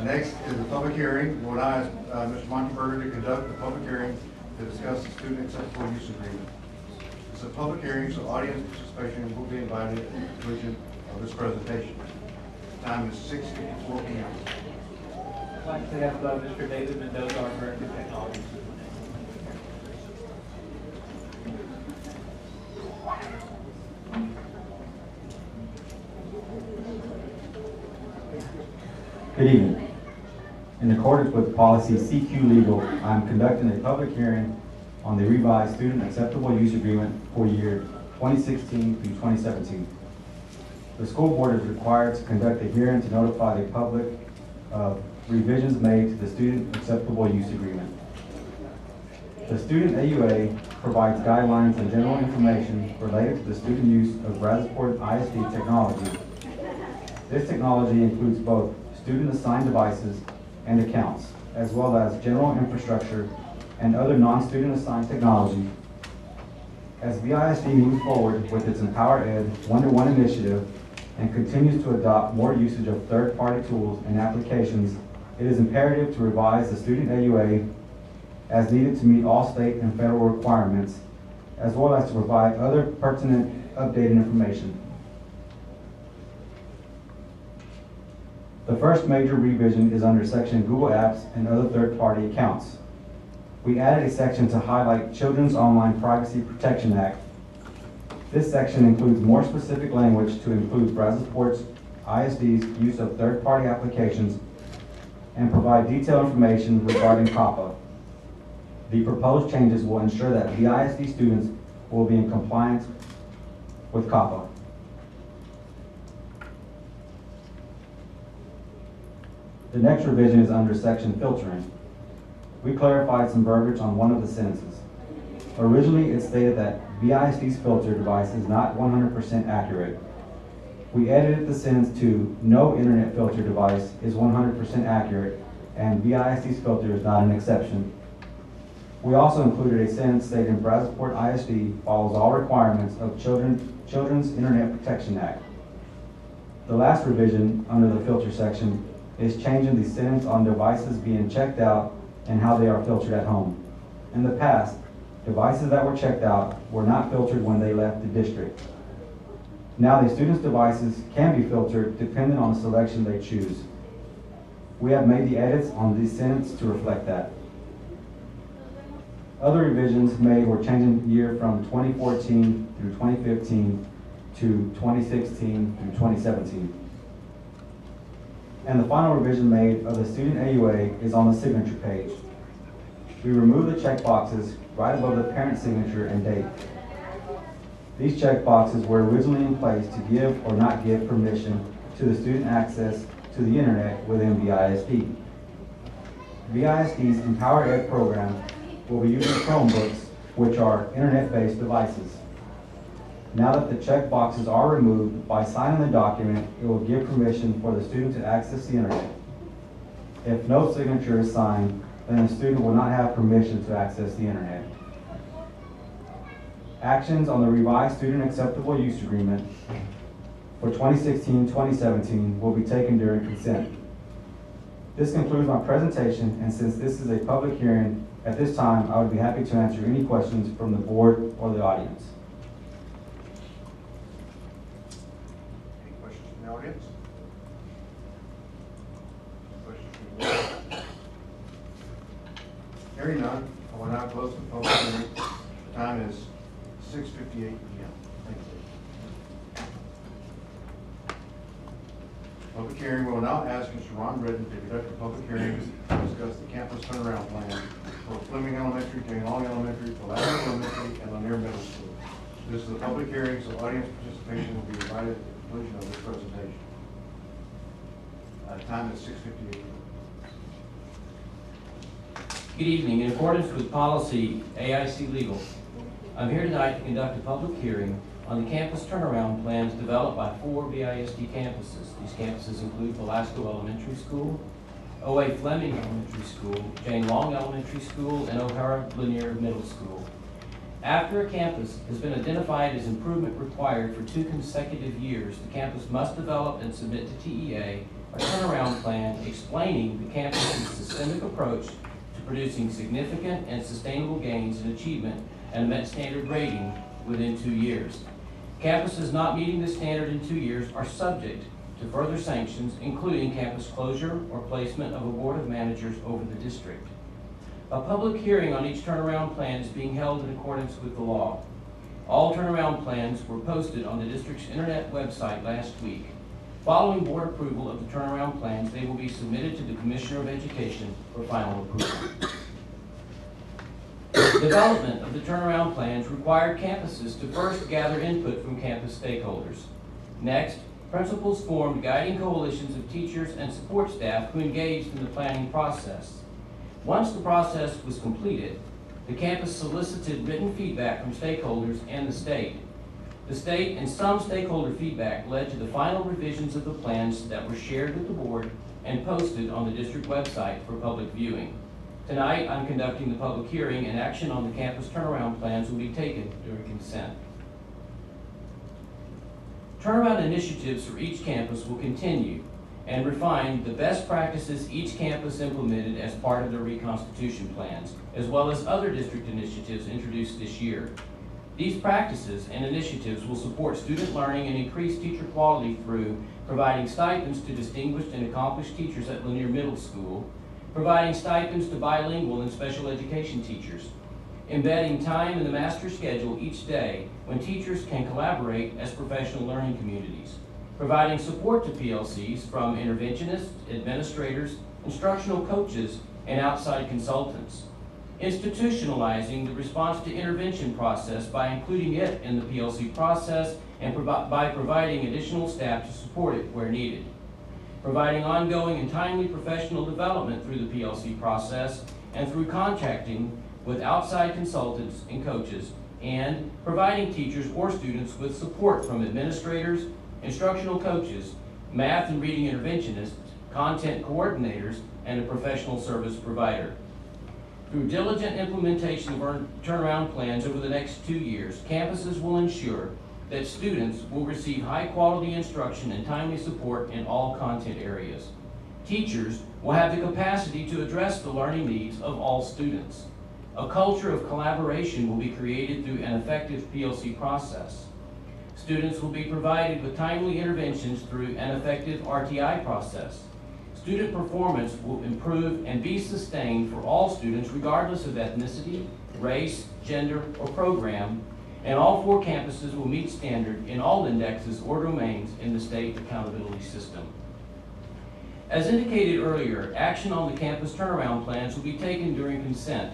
Next is the public hearing. Would I ask Mr. Monteberger to conduct the public hearing to discuss the student acceptable use agreement. It's a public hearing, so audience participation will be invited at the conclusion of this presentation. Time is 6:54 p.m. I'd like to have Mr. David Mendoza, our Director of Technology. Good evening. In accordance with policy CQ Legal, I am conducting a public hearing on the revised student acceptable use agreement for year 2016 through 2017. The school board is required to conduct a hearing to notify the public of revisions made to the student acceptable use agreement. The student AUA provides guidelines and general information related to the student use of Brazosport ISD technology. This technology includes both student-assigned devices and accounts, as well as general infrastructure and other non-student assigned technology. As BISD moves forward with its Empower Ed one-to-one initiative and continues to adopt more usage of third-party tools and applications, it is imperative to revise the student AUA as needed to meet all state and federal requirements, as well as to provide other pertinent updated information. The first major revision is under section Google Apps and other third-party accounts. We added a section to highlight Children's Online Privacy Protection Act. This section includes more specific language to include Brazosport ISD's use of third-party applications and provide detailed information regarding COPPA. The proposed changes will ensure that BISD students will be in compliance with COPPA. The next revision is under section filtering. We clarified some verbiage on one of the sentences. Originally, it stated that BISD's filter device is not 100% accurate. We edited the sentence to no internet filter device is 100% accurate, and BISD's filter is not an exception. We also included a sentence stating Brazosport ISD follows all requirements of Children's Internet Protection Act. The last revision under the filter section is changing the sentence on devices being checked out and how they are filtered at home. In the past, devices that were checked out were not filtered when they left the district. Now the students' devices can be filtered depending on the selection they choose. We have made the edits on this sentence to reflect that. Other revisions made were changing the year from 2014 through 2015 to 2016 through 2017. And the final revision made of the student AUA is on the signature page. We removed the check boxes right above the parent signature and date. These check boxes were originally in place to give or not give permission to the student access to the internet within BISD. BISD's Empower Ed program will be using Chromebooks, which are internet-based devices. Now that the check boxes are removed, by signing the document, it will give permission for the student to access the internet. If no signature is signed, then the student will not have permission to access the internet. Actions on the revised Student Acceptable Use Agreement for 2016-2017 will be taken during consent. This concludes my presentation, and since this is a public hearing, at this time, I would be happy to answer any questions from the board or the audience. Any questions from the audience? Questions from the board? Hearing none, I will now close the public hearing. The time is 6:58 p.m. Thank you. Public hearing, we will now ask Mr. Ron Redden to conduct a public hearing to discuss the campus turnaround plan for Fleming Elementary, Jane Long Elementary, Pulaski Elementary, and Lanier Middle School. This is a public hearing, so audience participation will be invited at the conclusion of this presentation. Time is 6:58. Good evening. In accordance with policy AIC Legal, I'm here tonight to conduct a public hearing on the campus turnaround plans developed by 4 BISD campuses. These campuses include Velasco Elementary School, O.A. Fleming Elementary School, Jane Long Elementary School, and O'Hara Lanier Middle School. After a campus has been identified as improvement required for 2 consecutive years, the campus must develop and submit to TEA a turnaround plan explaining the campus's systemic approach to producing significant and sustainable gains in achievement and Met Standard rating within 2 years. Campuses not meeting this standard in 2 years are subject to further sanctions, including campus closure or placement of a board of managers over the district. A public hearing on each turnaround plan is being held in accordance with the law. All turnaround plans were posted on the district's internet website last week. Following board approval of the turnaround plans, they will be submitted to the Commissioner of Education for final approval. Development of the turnaround plans required campuses to first gather input from campus stakeholders. Next, principals formed guiding coalitions of teachers and support staff who engaged in the planning process. Once the process was completed, the campus solicited written feedback from stakeholders and the state. The state and some stakeholder feedback led to the final revisions of the plans that were shared with the board and posted on the district website for public viewing. Tonight, I'm conducting the public hearing, and action on the campus turnaround plans will be taken during consent. Turnaround initiatives for each campus will continue and refine the best practices each campus implemented as part of their reconstitution plans, as well as other district initiatives introduced this year. These practices and initiatives will support student learning and increase teacher quality through providing stipends to distinguished and accomplished teachers at Lanier Middle School, providing stipends to bilingual and special education teachers, embedding time in the master schedule each day when teachers can collaborate as professional learning communities, providing support to PLCs from interventionists, administrators, instructional coaches, and outside consultants, institutionalizing the response to intervention process by including it in the PLC process and by providing additional staff to support it where needed, providing ongoing and timely professional development through the PLC process and through contracting with outside consultants and coaches, and providing teachers or students with support from administrators, instructional coaches, math and reading interventionists, content coordinators, and a professional service provider. Through diligent implementation of our turnaround plans over the next 2 years, campuses will ensure that students will receive high-quality instruction and timely support in all content areas. Teachers will have the capacity to address the learning needs of all students. A culture of collaboration will be created through an effective PLC process. Students will be provided with timely interventions through an effective RTI process. Student performance will improve and be sustained for all students regardless of ethnicity, race, gender, or program, and all 4 campuses will meet standard in all indexes or domains in the state accountability system. As indicated earlier, action on the campus turnaround plans will be taken during consent.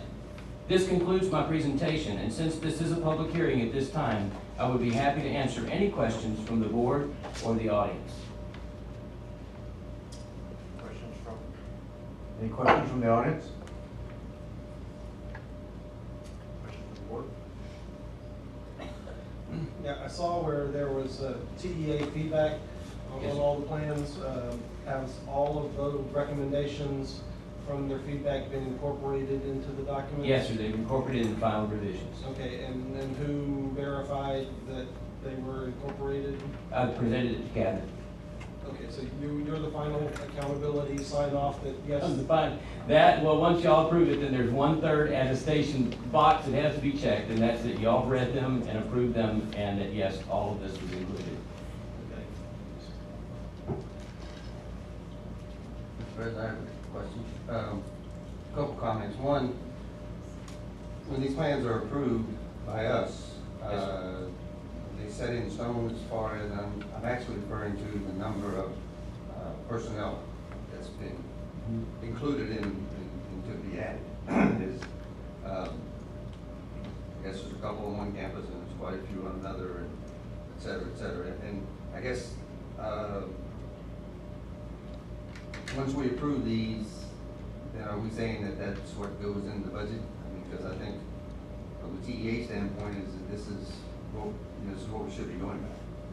This concludes my presentation, and since this is a public hearing at this time, I would be happy to answer any questions from the board or the audience. Any questions from the audience? Questions from the board? Yeah, I saw where there was TEA feedback on all the plans. Has all of those recommendations from their feedback been incorporated into the document? Yes, sir, they've incorporated in the final revisions. Okay, and then who verified that they were incorporated? I presented it to cabinet. Okay, so you're the final accountability sign off that yes? Well, once y'all approve it, then there's 1/3 attestation box that has to be checked, and that's it. Y'all read them and approved them, and that yes, all of this was included. Mr. President, I have a question. A couple comments. One, when these plans are approved by us, they set in stone as far as I'm actually referring to the number of personnel that's been included in to be added. Is, I guess there's a couple on one campus and there's quite a few on another, and et cetera, et cetera. And I guess once we approve these, then are we saying that that's what goes in the budget? I mean, because I think from the TEA standpoint is that this is what we should be going by.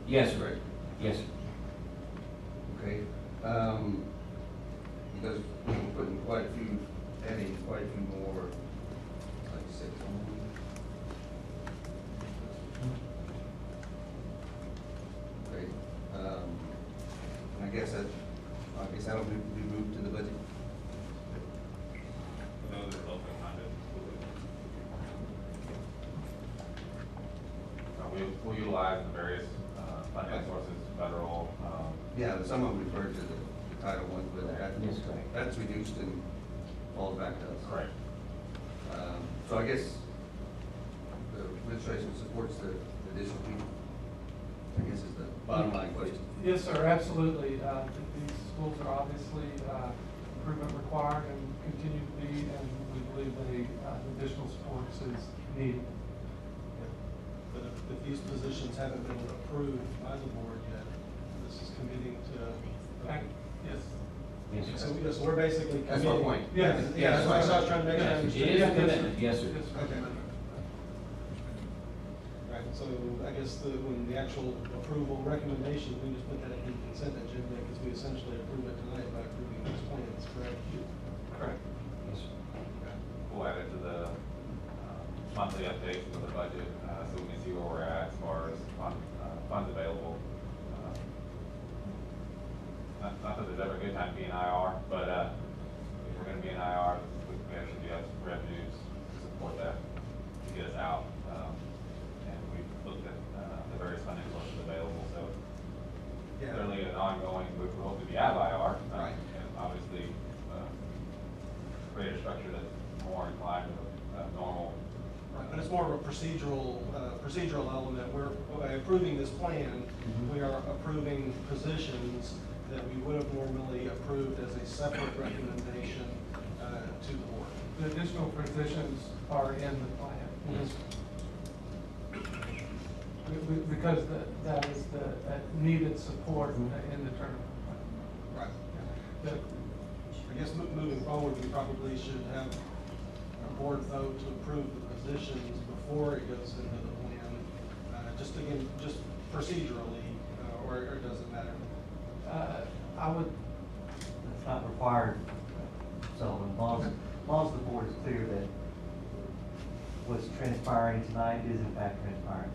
Yes, sir. Right. Yes, sir. Okay. Because we're putting adding quite a few more, like 6 on. Okay. I guess that'll be moved to the budget. We'll utilize the various funding sources, federal. Yeah, some of them refer to the Title I, but that's reduced and falls back to us. Correct. So I guess the administration supports the additional people. I guess is the bottom line question. Yes, sir, absolutely. These schools are obviously improvement required and continue to be, and we believe the additional support is needed. But if these positions haven't been approved by the board yet, this is committing to. Yes. Yes, sir. So we're basically committing. That's my point. Yeah, that's what I was trying to make sure I understood. It is a commitment, yes, sir. Okay. Right, so I guess when the actual approval recommendation, we just put that in the consent agenda because we essentially approve it tonight by approving these plans, correct? Correct. Yes, sir. We'll add it to the monthly updates of the budget so we can see where we're at as far as funds available. Not that there's ever a good time to be in IR, but if we're going to be in IR, we actually do have revenues to support that, to get us out. And we've looked at the various funding sources available, so clearly an ongoing, we hope to be out of IR. Right. And obviously create a structure that's more inclined to normal. Right, but it's more of a procedural element. By approving this plan, we are approving positions that we would have normally approved as a separate recommendation to the board. the additional positions are in the plan. Because that is the needed support in the tournament. Right. The- I guess moving forward, we probably should have a board vote to approve the positions before it goes into the plan. Just again, just procedurally, or does it matter? I would, It's not required, so as long as the board is clear that what's transpiring tonight is in fact transpiring,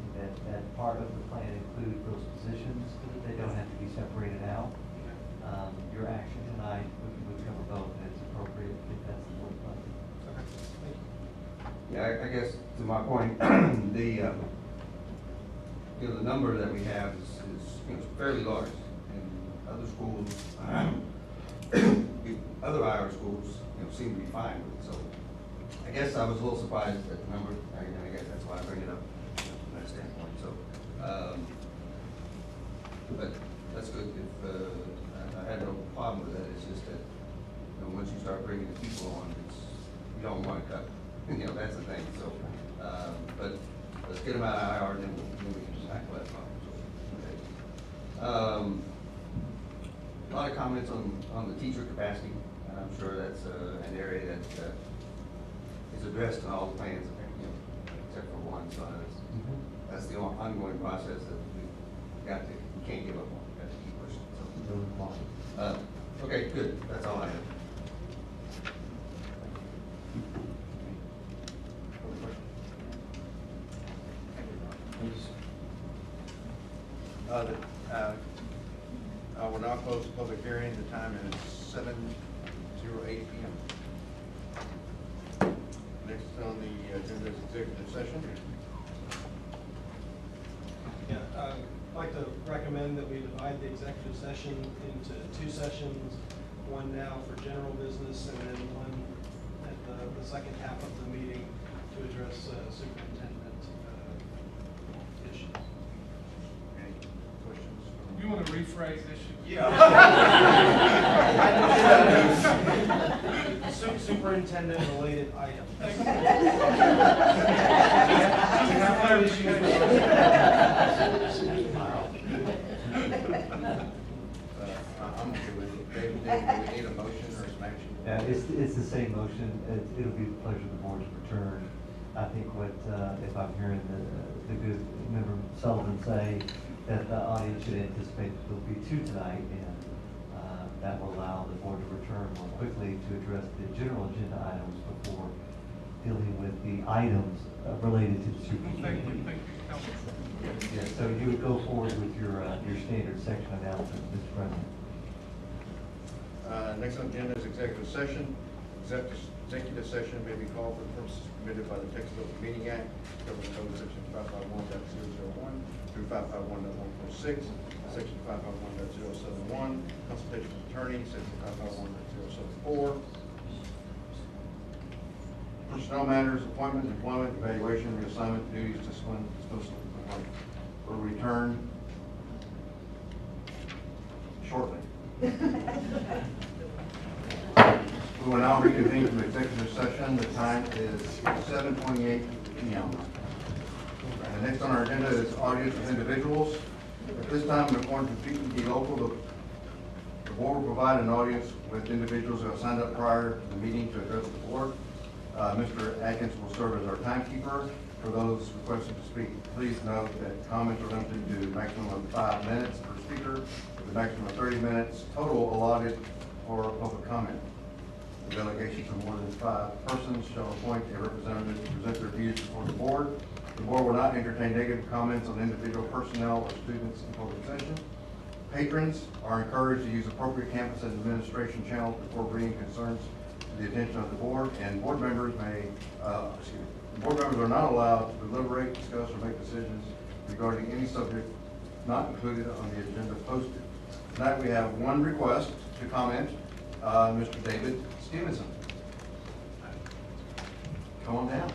that part of the plan includes those positions, so that they don't have to be separated out. Your action tonight would cover both, and it's appropriate if that's the board's pleasure. Okay, thank you. Yeah, I guess to my point, the the number that we have is fairly large. And other schools, other IR schools, seem to be fine with it. So I guess I was a little surprised at the number, and I guess that's why I bring it up from that standpoint. So, but that's good. If I had no problem with that, it's just that once you start bringing the people on, you don't want to cut. That's the thing. So, but let's get them out of IR, then we can just tackle that problem. So, okay. A lot of comments on the teacher capacity. I'm sure that's an area that is addressed in all the plans, except for one. So that's the ongoing process that we can't give up on. We got to keep pushing. So, okay, good. That's all I have. I will now close the public hearing. The time is 7:08 p.m. Next on the agenda is executive session. Yeah, I'd like to recommend that we divide the executive session into two sessions, one now for general business and then one at the second half of the meeting to address superintendent issues. Any questions? you want to rephrase this? Superintendent related items. I'm okay with it. David, do we need a motion or some action? Yeah, it's the same motion. It'll be the pleasure of the board to return. I think if I'm hearing the good member Sullivan say, that the audience should anticipate that there'll be two tonight, and that will allow the board to return more quickly to address the general agenda items before dealing with the items related to the superintendent. Thank you. Yeah, so you would go forward with your standard section announcement, Mr. President. Next on the agenda is executive session. Executive session may be called for the purposes permitted by the Texas Open Meeting Act, covering code section 551.001 through 551.146, section 551.071, consultation with attorney, section 551.074. Personnel matters, appointment, employment, evaluation, reassignment, duties, discipline, dismissal, complaint. Will return shortly. We will now reconvene from executive session. The time is 7:28 p.m. And next on our agenda is audience with individuals. At this time, in accordance with PED local, the board will provide an audience with individuals who have signed up prior to the meeting to address the board. Mr. Atkins will serve as our timekeeper. For those requesting to speak, please note that comments are limited to a maximum of 5 minutes per speaker, with a maximum of 30 minutes total allotted for public comment. The delegations of more than 5 persons shall appoint a representative to present their views before the board. The board will not entertain negative comments on individual personnel or students in public session. Patrons are encouraged to use appropriate campus and administration channels before bringing concerns to the attention of the board, and board members are not allowed to deliberate, discuss, or make decisions regarding any subject not included on the agenda posted. Tonight we have one request to comment, Mr. David Stevenson. Come on down.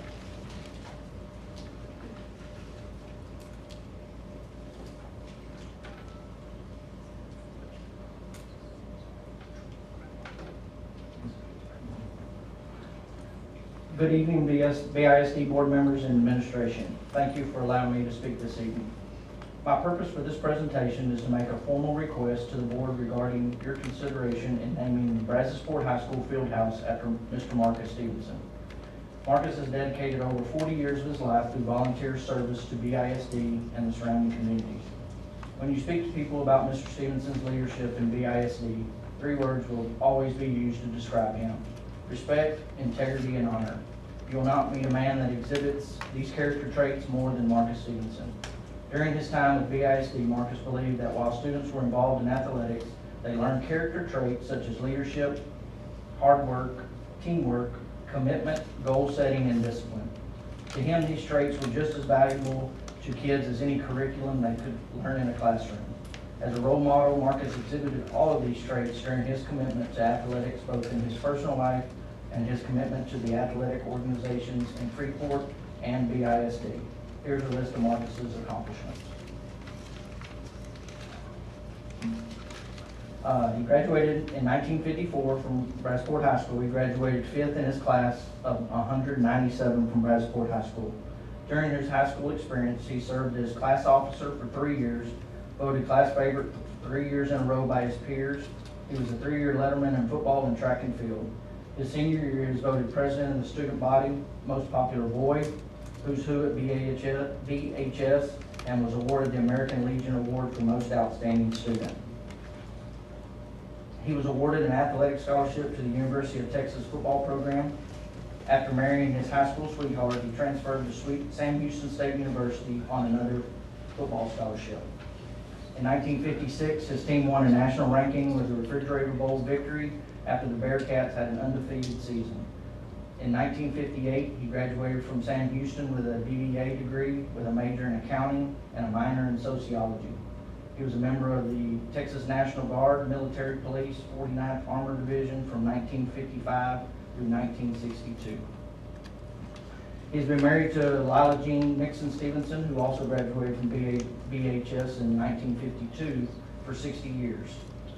Good evening, BISD board members and administration. Thank you for allowing me to speak this evening. My purpose for this presentation is to make a formal request to the board regarding your consideration in naming the Brazosport High School Fieldhouse after Mr. Marcus Stevenson. Marcus has dedicated over 40 years of his life through volunteer service to BISD and the surrounding communities. When you speak to people about Mr. Stevenson's leadership in BISD, 3 words will always be used to describe him: respect, integrity, and honor. You will not meet a man that exhibits these character traits more than Marcus Stevenson. During his time at BISD, Marcus believed that while students were involved in athletics, they learned character traits such as leadership, hard work, teamwork, commitment, goal setting, and discipline. To him, these traits were just as valuable to kids as any curriculum they could learn in a classroom. As a role model, Marcus exhibited all of these traits during his commitment to athletics, both in his personal life and his commitment to the athletic organizations in Freeport and BISD. Here's a list of Marcus's accomplishments. He graduated in 1954 from Brazosport High School. He graduated 5th in his class of 197 from Brazosport High School. During his high school experience, he served as class officer for 3 years, voted class favorite 3 years in a row by his peers. He was a 3-year letterman in football and track and field. His senior year, he was voted president of the student body, most popular boy, who's who at BHS, and was awarded the American Legion Award for most outstanding student. He was awarded an athletic scholarship to the University of Texas football program. After marrying his high school sweetheart, he transferred to Sam Houston State University on another football scholarship. In 1956, his team won a national ranking with a Refrigerator Bowl victory after the Bearcats had an undefeated season. In 1958, he graduated from Sam Houston with a BBA degree with a major in accounting and a minor in sociology. He was a member of the Texas National Guard, Military Police, 49th Armored Division from 1955 through 1962. He's been married to Lila Jean Nixon Stevenson, who also graduated from BHS in 1952 for 60 years.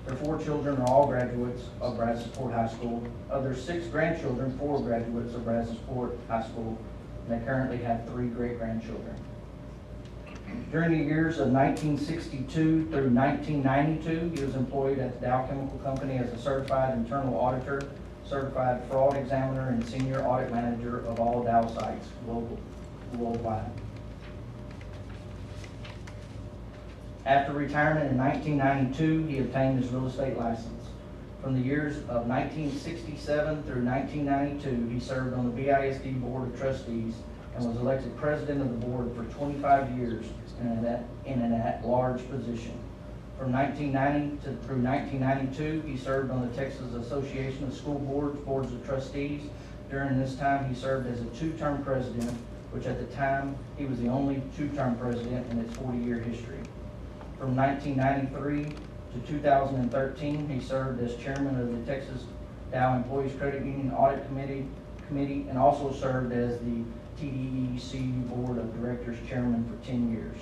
Their 4 children are all graduates of Brazosport High School. Of their 6 grandchildren, 4 graduates of Brazosport High School, and they currently have 3 great-grandchildren. During the years of 1962 through 1992, he was employed at the Dow Chemical Company as a certified internal auditor, certified fraud examiner, and senior audit manager of all Dow sites worldwide. After retirement in 1992, he obtained his real estate license. From the years of 1967 through 1992, he served on the BISD Board of Trustees and was elected president of the board for 25 years in an at-large position. From 1990 through 1992, he served on the Texas Association of School Boards of Trustees. During this time, he served as a 2-term president, which at the time, he was the only 2-term president in its 40-year history. From 1993 to 2013, he served as chairman of the Texas Dow Employees Credit Union Audit Committee and also served as the TDECU Board of Directors chairman for 10 years.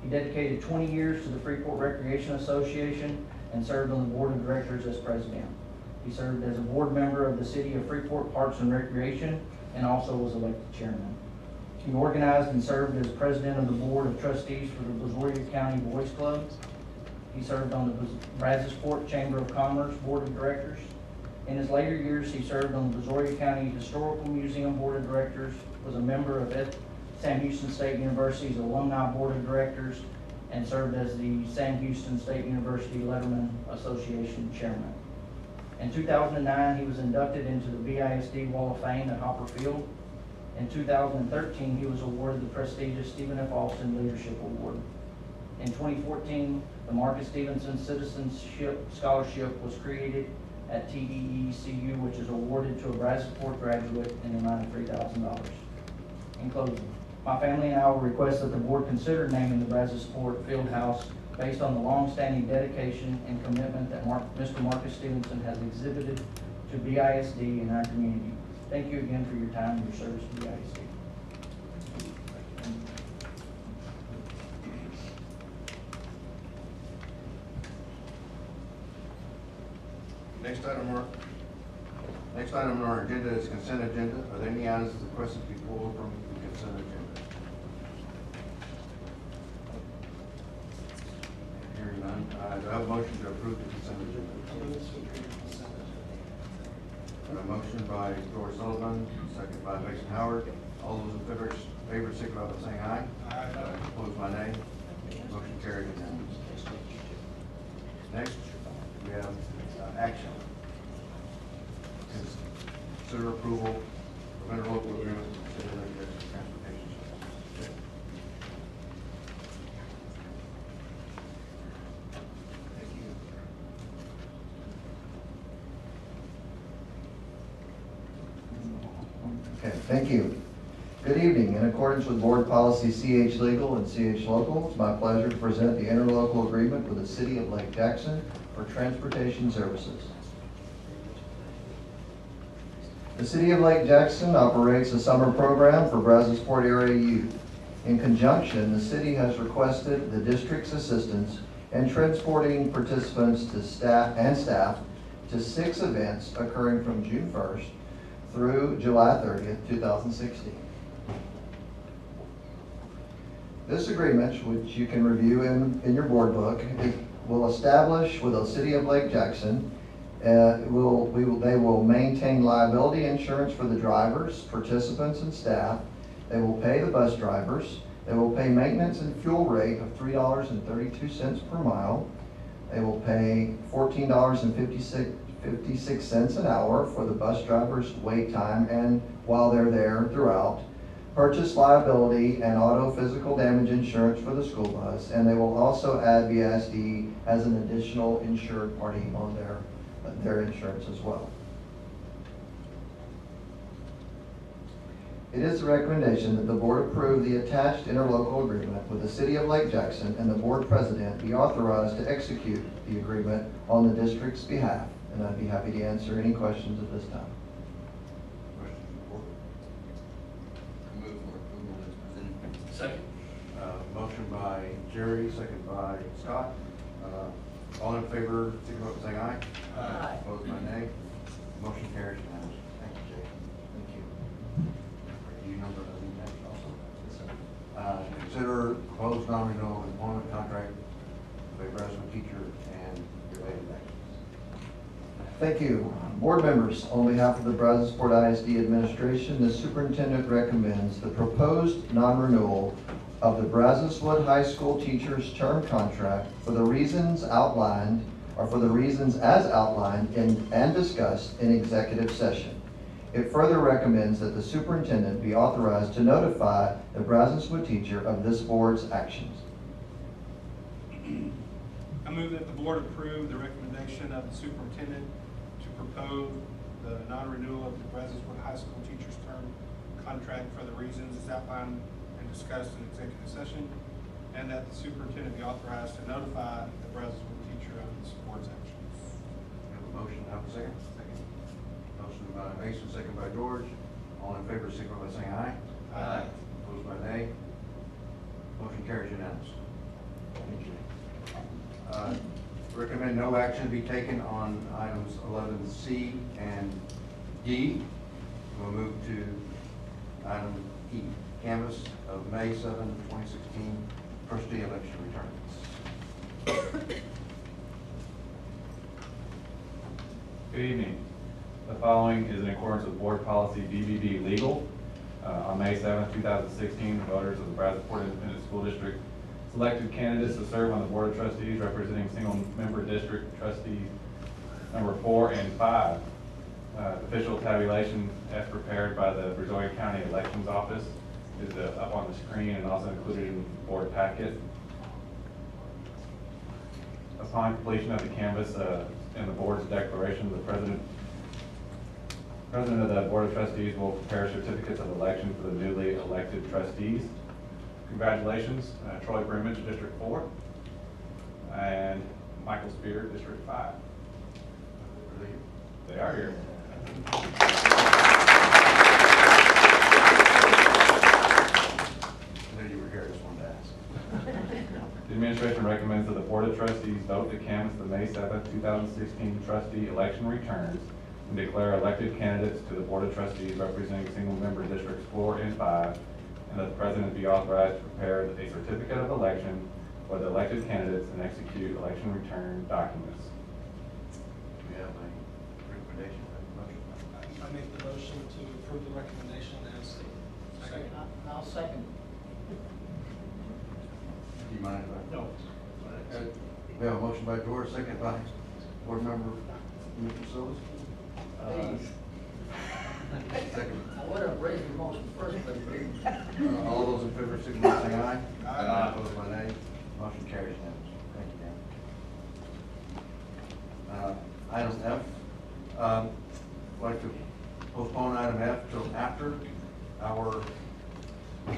He dedicated 20 years to the Freeport Recreation Association and served on the board of directors as president. He served as a board member of the City of Freeport Parks and Recreation and also was elected chairman. He organized and served as president of the board of trustees for the Brazoria County Boys Club. He served on the Brazosport Chamber of Commerce Board of Directors. In his later years, he served on the Brazoria County Historical Museum Board of Directors, was a member of Sam Houston State University's Alumni Board of Directors, and served as the Sam Houston State University Letterman Association Chairman. In 2009, he was inducted into the BISD Wall of Fame at Hopper Field. In 2013, he was awarded the prestigious Stephen F. Austin Leadership Award. In 2014, the Marcus Stevenson Citizenship Scholarship was created at TDECU, which is awarded to a Brazosport graduate in the amount of $3,000. In closing, my family and I will request that the board consider naming the Brazosport Fieldhouse based on the long-standing dedication and commitment that Mr. Marcus Stevenson has exhibited to BISD in our community. Thank you again for your time and your service to BISD. Next item, Mark. Next item on our agenda is consent agenda. Are there any items requested to be pulled from the consent agenda? Hearing none, do I have a motion to approve the consent agenda? A motion by George Sullivan, second by Mason Howard. All those in favor signify by saying aye. Aye. Opposed by nay. Motion carried unanimously. Next, we have action. Consider approval of interlocal agreement with the City of Lake Jackson Transportation Services. Thank you. Okay, thank you. Good evening. In accordance with Board Policy CH Legal and CH Local, it's my pleasure to present the interlocal agreement with the City of Lake Jackson for transportation services. The City of Lake Jackson operates a summer program for Brazosport area youth. In conjunction, the city has requested the district's assistance in transporting participants to staff to 6 events occurring from June 1st through July 30th, 2016. This agreement, which you can review in your board book, it will establish with the City of Lake Jackson, they will maintain liability insurance for the drivers, participants, and staff. They will pay the bus drivers. They will pay maintenance and fuel rate of $3.32 per mile. They will pay $14.56 an hour for the bus driver's wait time and while they're there throughout. Purchase liability and auto physical damage insurance for the school bus, and they will also add BISD as an additional insured party on their insurance as well. It is the recommendation that the board approve the attached interlocal agreement with the City of Lake Jackson, and the board president be authorized to execute the agreement on the district's behalf. And I'd be happy to answer any questions at this time. Second. Motion by Jerry, second by Scott. All in favor, signify by saying aye. Aye. Opposed by nay. Motion carries unanimously. Thank you, Jay. Thank you. Do you number the next also? Yes, sir. Consider proposed non-renewal of employment contract of a Brazos teacher and related actions. Thank you. Board members, on behalf of the Brazosport ISD administration, the superintendent recommends the proposed non-renewal of the Brazoswood High School teacher's term contract for the reasons outlined, or for the reasons as outlined and discussed in executive session. It further recommends that the superintendent be authorized to notify the Brazoswood teacher of this board's actions. I move that the board approve the recommendation of the superintendent to propose the non-renewal of the Brazoswood High School teacher's term contract for the reasons as outlined and discussed in executive session, and that the superintendent be authorized to notify the Brazoswood teacher of this board's actions. We have a motion, have a second? Second. Motion by Mason, second by George. All in favor, signify by saying aye. Aye. Opposed by nay. Motion carries unanimously. Thank you. Recommend no action be taken on items 11C and D. We'll move to item E, canvass of May 7, 2016 trustee election returns. Good evening. The following is in accordance with Board Policy BBB Legal. On May 7, 2016, voters of the Brazosport Independent School District selected candidates to serve on the Board of Trustees representing single-member district trustees number 4 and 5. Official tabulation as prepared by the Brazoria County Elections Office is up on the screen and also included in the board packet. Upon completion of the canvass and the board's declaration, the president of the Board of Trustees will prepare certificates of election for the newly elected trustees. Congratulations, Troy Brimage, District 4, and Michael Spear, District 5. They are here. I knew you were here, I just wanted to ask. The administration recommends that the Board of Trustees vote to canvass the May 7, 2016 trustee election returns and declare elected candidates to the Board of Trustees representing single-member districts 4 and 5, and that the president be authorized to prepare a certificate of election for the elected candidates and execute election return documents. Do we have a recommendation for the motion? I make the motion to approve the recommendation as stated. Second. I'll second. Do you mind if I? No. We have a motion by George, second by Board Member Mr. Sills. Please. Second. I would have raised the motion first, but All those in favor, signify by saying aye. Aye. Opposed by nay. Motion carries unanimously. Thank you, Dan. Item F, I'd like to postpone item F till after our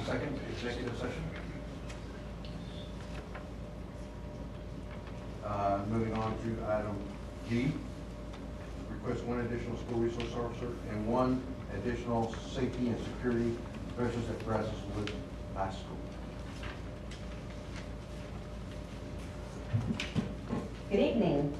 second executive session. Moving on to item G, request one additional school resource officer and one additional safety and security specialist at Brazos Woods High School. Good evening.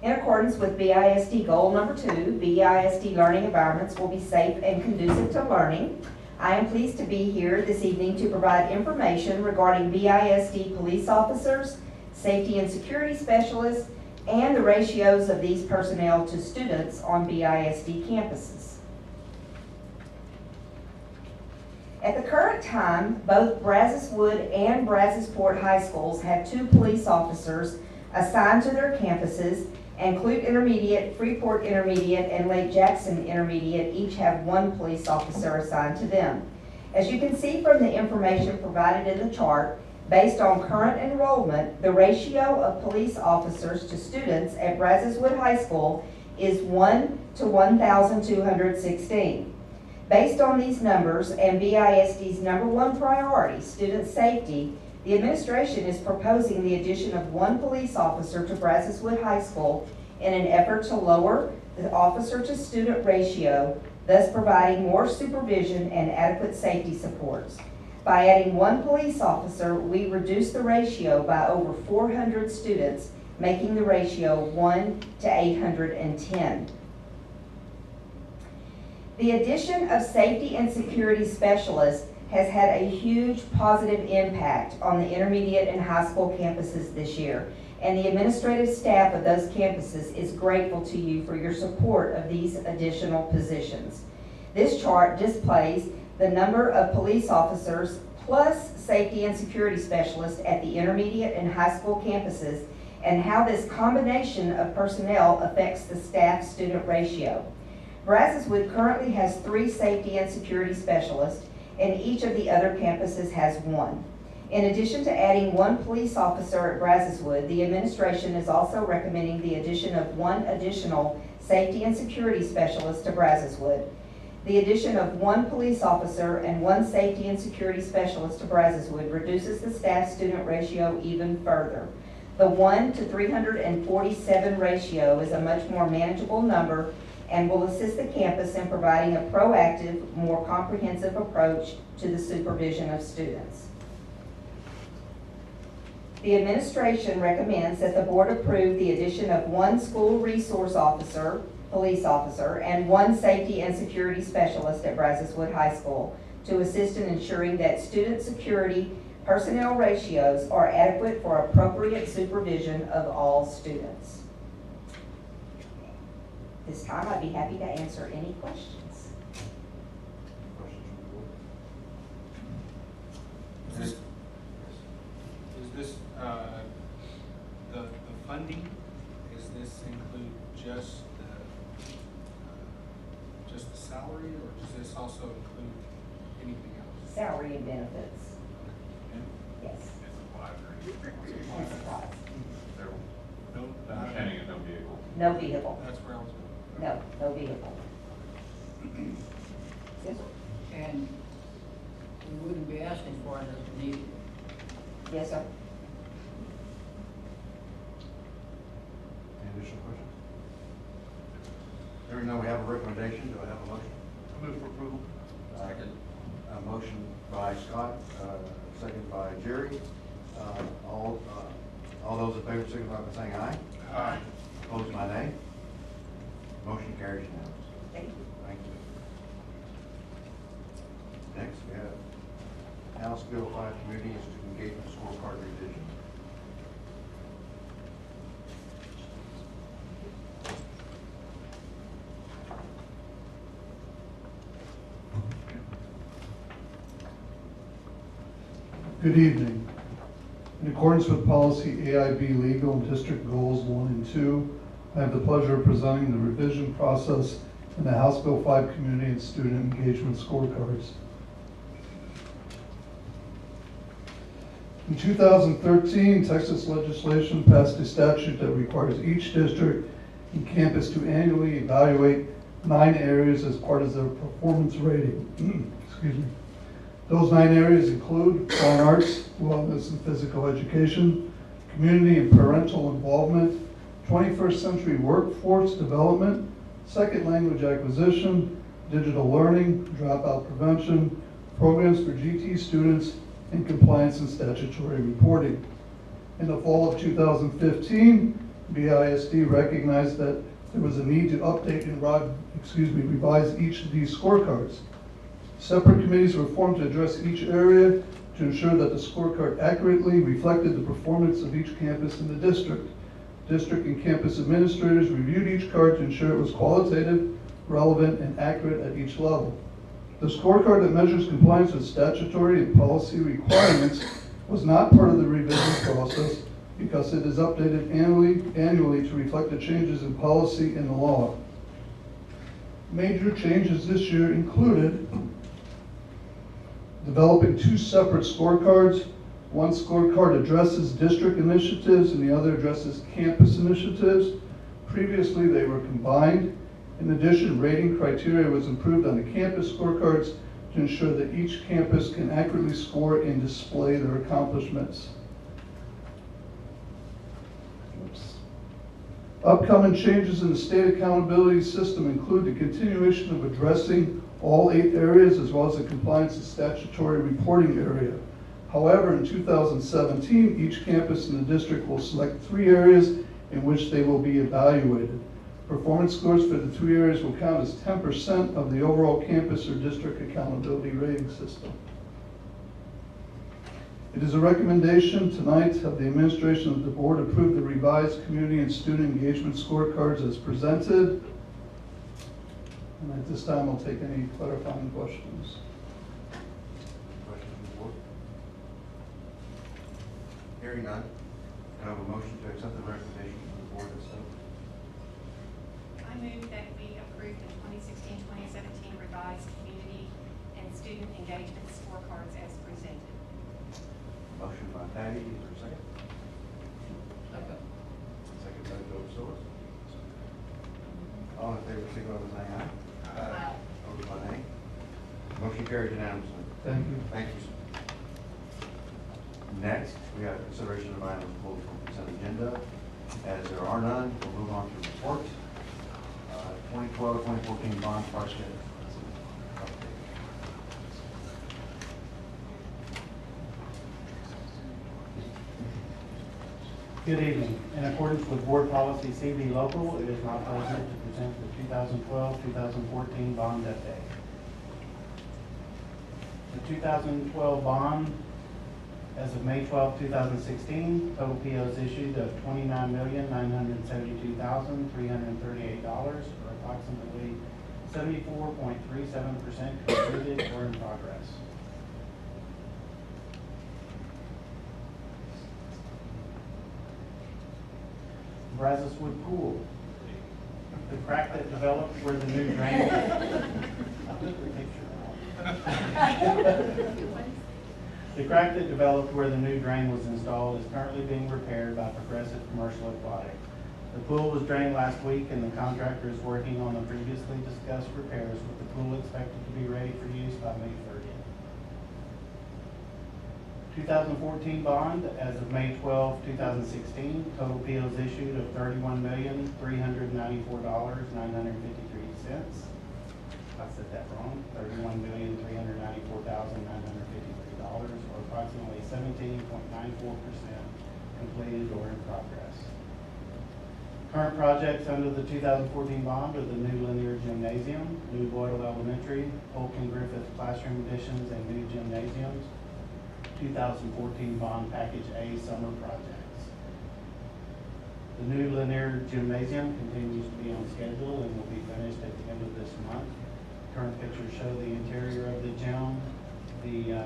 In accordance with BISD goal number 2, BISD learning environments will be safe and conducive to learning. I am pleased to be here this evening to provide information regarding BISD police officers, safety and security specialists, and the ratios of these personnel to students on BISD campuses. At the current time, both Brazos Wood and Brazosport High Schools have 2 police officers assigned to their campuses, and Clute Intermediate, Freeport Intermediate, and Lake Jackson Intermediate each have 1 police officer assigned to them. As you can see from the information provided in the chart, based on current enrollment, the ratio of police officers to students at Brazos Wood High School is 1 to 1,216. Based on these numbers and BISD's #1 priority, student safety, the administration is proposing the addition of 1 police officer to Brazos Wood High School in an effort to lower the officer-to-student ratio, thus providing more supervision and adequate safety supports. By adding 1 police officer, we reduce the ratio by over 400 students, making the ratio 1 to 810. The addition of safety and security specialists has had a huge positive impact on the intermediate and high school campuses this year, and the administrative staff of those campuses is grateful to you for your support of these additional positions. This chart displays the number of police officers plus safety and security specialists at the intermediate and high school campuses, and how this combination of personnel affects the staff-student ratio. Brazos Wood currently has 3 safety and security specialists, and each of the other campuses has 1. In addition to adding 1 police officer at Brazos Wood, the administration is also recommending the addition of 1 additional safety and security specialist to Brazos Wood. The addition of 1 police officer and 1 safety and security specialist to Brazos Wood reduces the staff-student ratio even further. The 1 to 347 ratio is a much more manageable number and will assist the campus in providing a proactive, more comprehensive approach to the supervision of students. The administration recommends that the board approve the addition of 1 school resource officer, police officer, and 1 safety and security specialist at Brazos Wood High School to assist in ensuring that student security personnel ratios are adequate for appropriate supervision of all students. This time, I'd be happy to answer any questions. Is this, the funding, does this include just the salary, or does this also include anything else? Salary and benefits. Yes. And supplies. No, Understanding of no vehicle. No vehicle. That's where I was going. No, no vehicle. Yes, sir. and we wouldn't be asking for it if needed. Yes, sir. Any additional questions? Hearing none, we have a recommendation. Do I have a motion? I move for approval. Second. A motion by Scott, second by Jerry. All those in favor signify by saying aye. Aye. Opposed by nay. Motion carries unanimously. Thank you. Thank you. Next, we have House Bill 5 Community and Student Engagement Scorecard Revision. Good evening. In accordance with policy AIB Legal and District Goals 1 and 2, I have the pleasure of presenting the revision process in the House Bill 5 Community and Student Engagement Scorecards. In 2013, Texas legislation passed a statute that requires each district and campus to annually evaluate 9 areas as part of their performance rating. Excuse me. Those 9 areas include fine arts, wellness and physical education, community and parental involvement, 21st century workforce development, second language acquisition, digital learning, dropout prevention, programs for GT students, and compliance and statutory reporting. In the fall of 2015, BISD recognized that there was a need to update and revise each of these scorecards. Separate committees were formed to address each area to ensure that the scorecard accurately reflected the performance of each campus in the district. District and campus administrators reviewed each card to ensure it was qualitative, relevant, and accurate at each level. The scorecard that measures compliance with statutory and policy requirements was not part of the revision process because it is updated annually to reflect the changes in policy and the law. Major changes this year included developing 2 separate scorecards. One scorecard addresses district initiatives and the other addresses campus initiatives. Previously, they were combined. In addition, rating criteria was improved on the campus scorecards to ensure that each campus can accurately score and display their accomplishments. Upcoming changes in the state accountability system include the continuation of addressing all 8 areas as well as the compliance and statutory reporting area. However, in 2017, each campus in the district will select 3 areas in which they will be evaluated. Performance scores for the 3 areas will count as 10% of the overall campus or district accountability rating system. It is a recommendation tonight of the administration of the board approve the revised community and student engagement scorecards as presented. And at this time, I'll take any clarifying questions. Questions from the board? Hearing none, can I have a motion to accept the recommendation from the board as so? I move that we approve the 2016-2017 revised community and student engagement scorecards as presented. Motion by Patty, is there a second? Second by Joe Solis. All in favor, signify by saying aye. Aye. Opposed by nay. Motion carries unanimously. Thank you. Thank you, sir. Next, we have consideration of items pulled from consent agenda. As there are none, we'll move on to reports. 2012-2014 bond project. Good evening. In accordance with board policy CB local, it is my pleasure to present the 2012-2014 bond update. The 2012 bond, as of May 12, 2016, total POs issued of $29,972,338, or approximately 74.37% completed or in progress. Brazos Wood Pool. The crack that developed where the new drain. I took the picture. The crack that developed where the new drain was installed is currently being repaired by Progressive Commercial Aquatic. The pool was drained last week and the contractor is working on the previously discussed repairs, with the pool expected to be ready for use by May 30th. 2014 bond, as of May 12, 2016, total POs issued of $31,394,953. I said that wrong. $31,394,953, or approximately 17.94% completed or in progress. Current projects under the 2014 bond are the new linear gymnasium, new Boyle Elementary, Polk and Griffith classroom additions, and new gymnasiums. 2014 bond package A summer projects. The new linear gymnasium continues to be on schedule and will be finished at the end of this month. Current pictures show the interior of the gym, the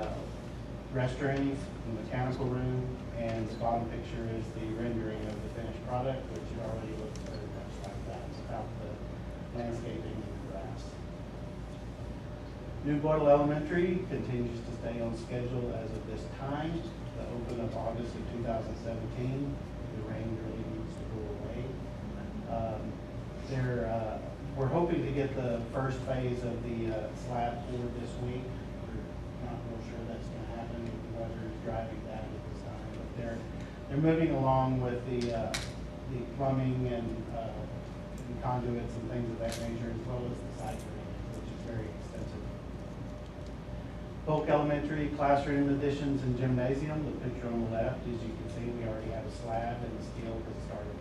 restrooms, the mechanical room, and the bottom picture is the rendering of the finished product, which already looks very much like that. It's about the landscaping and the grass. New Boyle Elementary continues to stay on schedule as of this time. The open of August of 2017. The rain really needs to go away. We're hoping to get the first phase of the slab poured this week. We're not real sure that's going to happen. The weather is driving that at this time, but they're moving along with the plumbing and conduits and things of that nature, as well as the site drainage, which is very extensive. Polk Elementary classroom additions and gymnasium. The picture on the left, as you can see, we already have a slab and the steel has started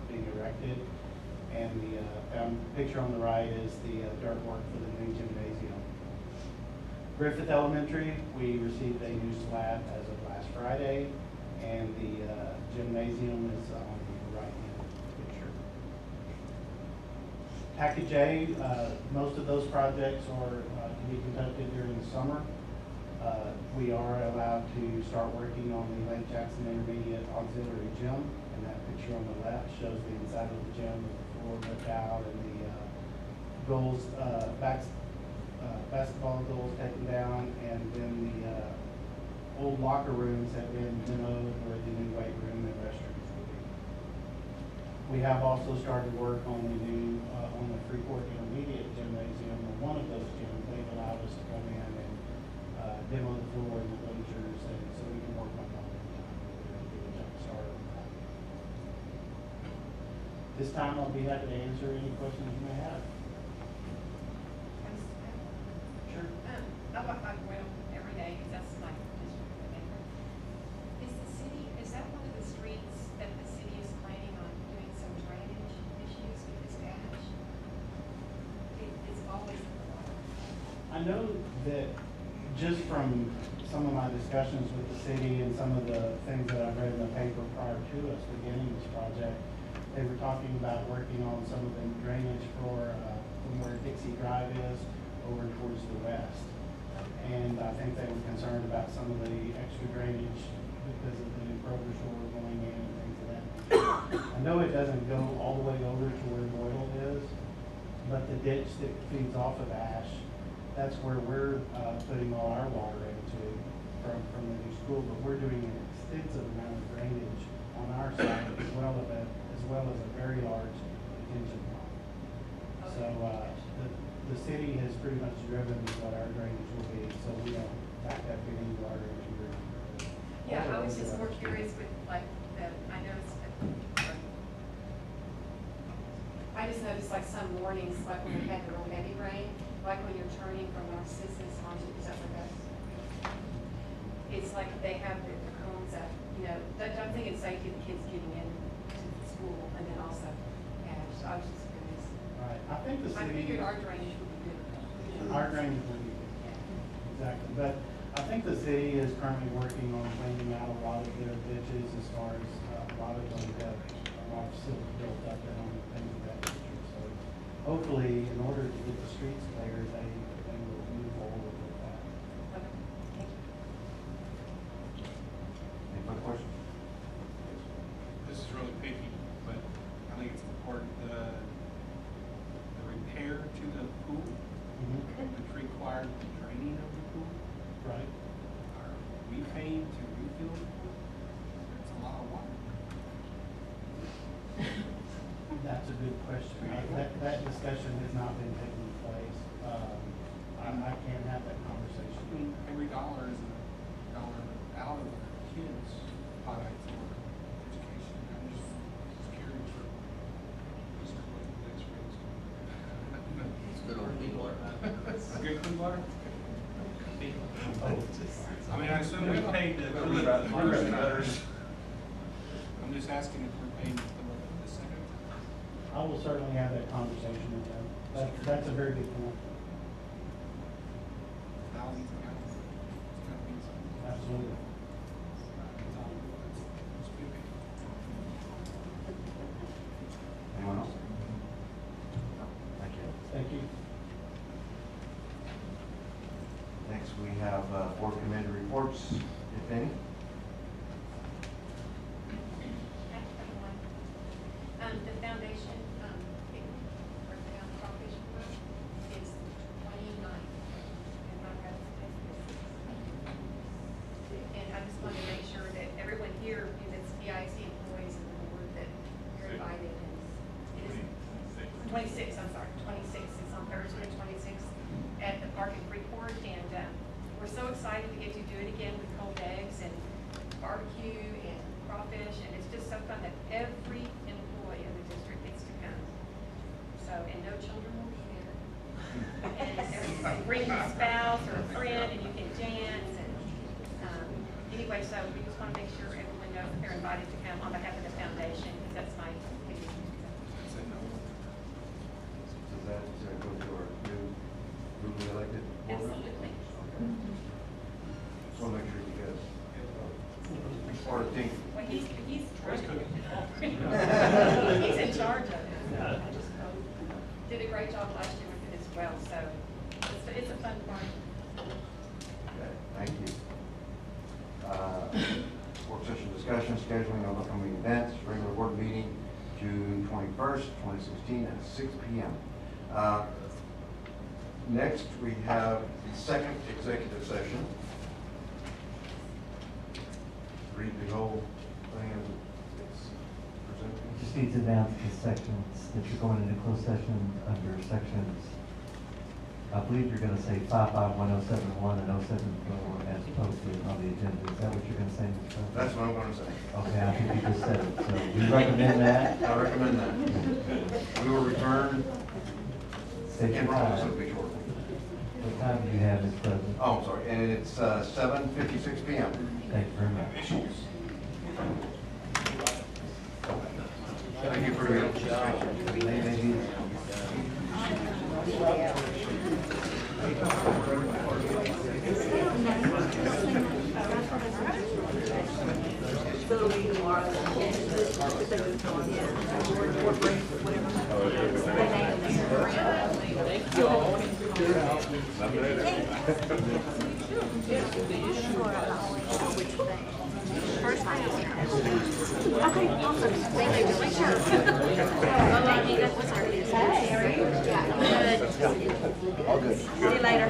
being erected. And the picture on the right is the dirt work for the new gymnasium. Griffith Elementary, we received a new slab as of last Friday, and the gymnasium is on the right-hand picture. Package A, most of those projects are to be conducted during the summer. We are allowed to start working on the Lake Jackson Intermediate Auxiliary Gym, and that picture on the left shows the inside of the gym with the floor ripped out and the goals, basketball goals taken down, and then the old locker rooms have been demoed where the new weight room and restrooms will be. We have also started work on the new, on the Freeport Intermediate Gymnasium, or one of those gyms. They've allowed us to come in and demo the floor and the bleachers, and so we can work on that. We're going to do a jump start on that. This time I'll be happy to answer any questions you may have. Sure. I walk by Boyle every day because that's my district. Is the city, is that one of the streets that the city is planning on doing some drainage issues with this ash? It's always. I know that just from some of my discussions with the city and some of the things that I've read in the paper prior to us beginning this project, they were talking about working on some of the drainage for from where Dixie Drive is over towards the west. And I think they were concerned about some of the extra drainage because of the new Kroger store going in and things of that nature. I know it doesn't go all the way over to where Boyle is, but the ditch that feeds off of Ash, that's where we're putting all our water into from the new school. But we're doing an extensive amount of drainage on our side as well as a very large detention pond. So the city has pretty much driven what our drainage will be, so we don't back up any water into your. Yeah, I was just more curious with like I noticed like some mornings, like when we had the real heavy rain, like when you're turning from Narcissus onto Zephyr. It's like they have the cones up, you know, I'm thinking safety of the kids getting in to school and then also ash. So I was just curious. Right, I think the city. I figured our drainage would be good. Our drainage would be good. Exactly, but I think the city is currently working on cleaning out a lot of their ditches as far as a lot of them have a lot of silt built up in them and things of that nature. So hopefully, in order to get the streets clear, they will move forward with that. Okay, thank you. Any further questions? This is really picky, but I think it's important, the repair to the pool, which required the draining of the pool. Right. Are we paying to refill the pool? It's a lot of water. That's a good question. That discussion has not been taking place. I can't have that conversation. I mean, every dollar is a dollar out of kids' pockets for education. I'm just curious. It's good on clean water. Good clean water? I mean, I assume we paid to fill it. I'm just asking if we're paying to fill it the second. I will certainly have that conversation with them. That's a very good point. Absolutely. Anyone else? Thank you. Thank you. Next, we have board committee reports, if any. The foundation, birthday on Crawfish Brook is 29th. And I just wanted to make sure that everyone here, that's BIC employees and the board, that you're invited. And it is 26, I'm sorry, 26. It's on Thursday, 26th at the park in Freeport. And we're so excited to get to do it again with cold eggs and barbecue and crawfish. And it's just so fun that every employee of the district gets to come. So, and no children will be there. And everybody bring a spouse or a friend and you can dance. And anyway, so we just want to make sure everyone knows that they're invited to come on behalf of the foundation, because that's my opinion. Does that go to our new newly elected board members? Absolutely. Just want to make sure you guys, or the team. Well, he's trying. He's in charge of it. Did a great job last year with it as well, so it's a fun party. Okay, thank you. Work session discussion, scheduling of upcoming events, regular board meeting, June 21st, 2016 at 6 p.m. Next, we have the second executive session. Read the whole thing as it's presented. Just need to announce the sections that you're going into closed session under sections. I believe you're gonna say 551071 and 074 as posted on the agenda. Is that what you're gonna say, Mr. President? That's what I'm going to say. Okay, I think you just said it, so we recommend that. I recommend that. We will return. State your Can't promise time. it'll be short. What time do you have, Mr. President? Oh, I'm sorry, and it's 7:56 p.m. Thank you very much. Thank you for your participation. Okay, awesome. Thank you. Make sure. Thank you. What's our news? Good. All good. See you later.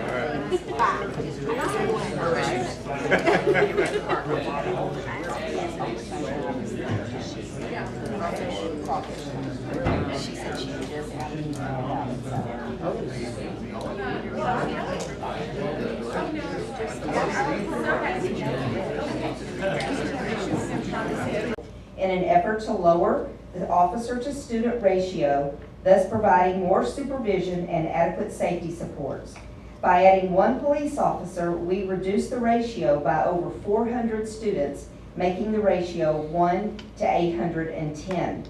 She said she just in an effort to lower the officer-to-student ratio, thus providing more supervision and adequate safety supports. By adding one police officer, we reduce the ratio by over 400 students, making the ratio 1 to 810.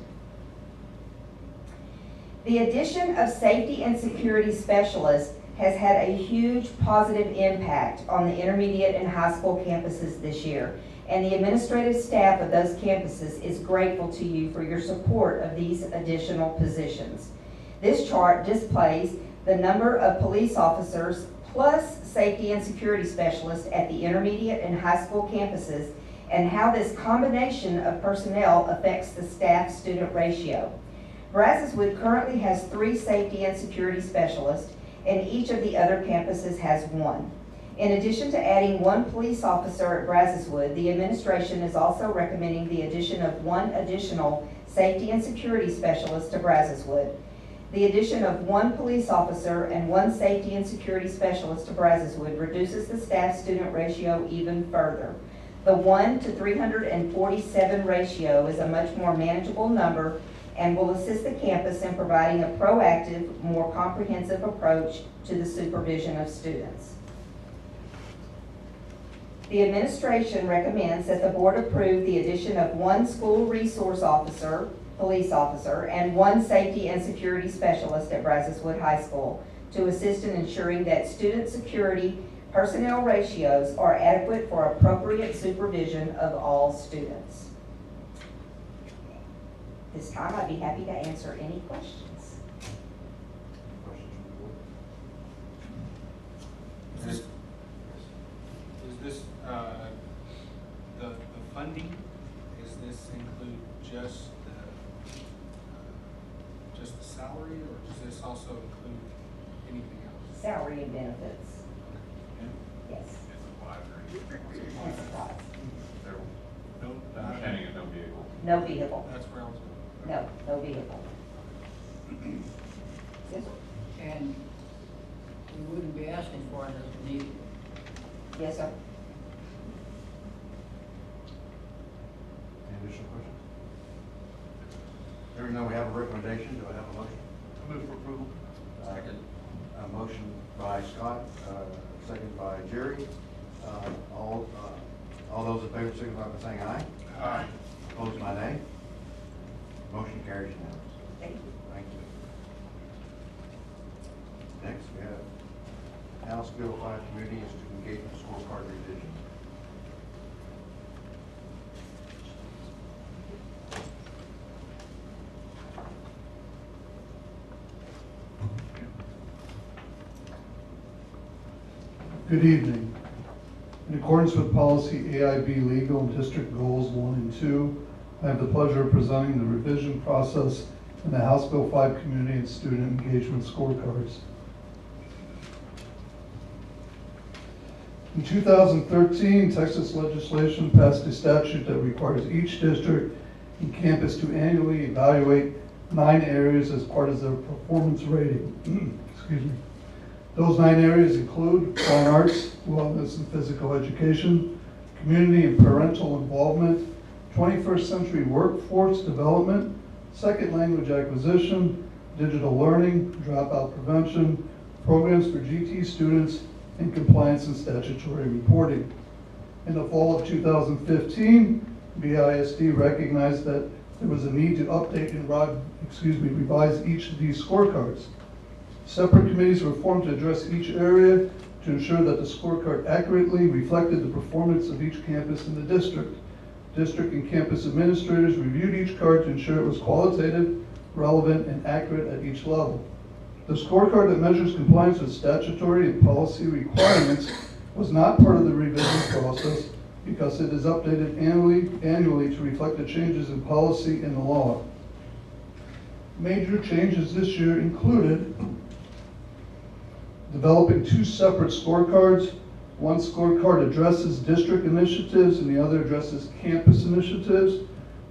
The addition of safety and security specialists has had a huge positive impact on the intermediate and high school campuses this year, and the administrative staff of those campuses is grateful to you for your support of these additional positions. This chart displays the number of police officers plus safety and security specialists at the intermediate and high school campuses, and how this combination of personnel affects the staff-student ratio. Brazoswood currently has 3 safety and security specialists, and each of the other campuses has 1. In addition to adding 1 police officer at Brazoswood, the administration is also recommending the addition of 1 additional safety and security specialist to Brazoswood. The addition of 1 police officer and 1 safety and security specialist to Brazoswood reduces the staff-student ratio even further. The 1 to 347 ratio is a much more manageable number and will assist the campus in providing a proactive, more comprehensive approach to the supervision of students. The administration recommends that the board approve the addition of 1 school resource officer, police officer, and 1 safety and security specialist at Brazos Wood High School to assist in ensuring that student security personnel ratios are adequate for appropriate supervision of all students. This time, I'd be happy to answer any questions. Is this, the funding, does this include just the salary, or does this also include anything else? Salary and benefits. Yes. And supplies. No, understanding of no vehicle. No vehicle. That's where I was. No, no vehicle. Yes, sir. And we wouldn't be asking for it if we needed it. Yes, sir. Any additional questions? Hearing none, we have a recommendation. Do I have a motion? I move for approval. Second. A motion by Scott, second by Jerry. All those in favor signify by saying aye. Aye. Opposed by nay. Motion carries unanimously. Thank you. Thank you. Next, we have House Bill 5 Community and Student Engagement Scorecard Revision. Good evening. In accordance with policy AIB Legal and District Goals 1 and 2, I have the pleasure of presenting the revision process in the House Bill 5 Community and Student Engagement Scorecards. In 2013, Texas legislation passed a statute that requires each district and campus to annually evaluate 9 areas as part of their performance rating. Excuse me. Those 9 areas include fine arts, wellness and physical education, community and parental involvement, 21st century workforce development, second language acquisition, digital learning, dropout prevention, programs for GT students, and compliance and statutory reporting. In the fall of 2015, BISD recognized that there was a need to update and revise each of these scorecards. Separate committees were formed to address each area to ensure that the scorecard accurately reflected the performance of each campus in the district. District and campus administrators reviewed each card to ensure it was qualitative, relevant, and accurate at each level. The scorecard that measures compliance with statutory and policy requirements was not part of the revision process because it is updated annually to reflect the changes in policy and the law. Major changes this year included developing 2 separate scorecards. One scorecard addresses district initiatives and the other addresses campus initiatives.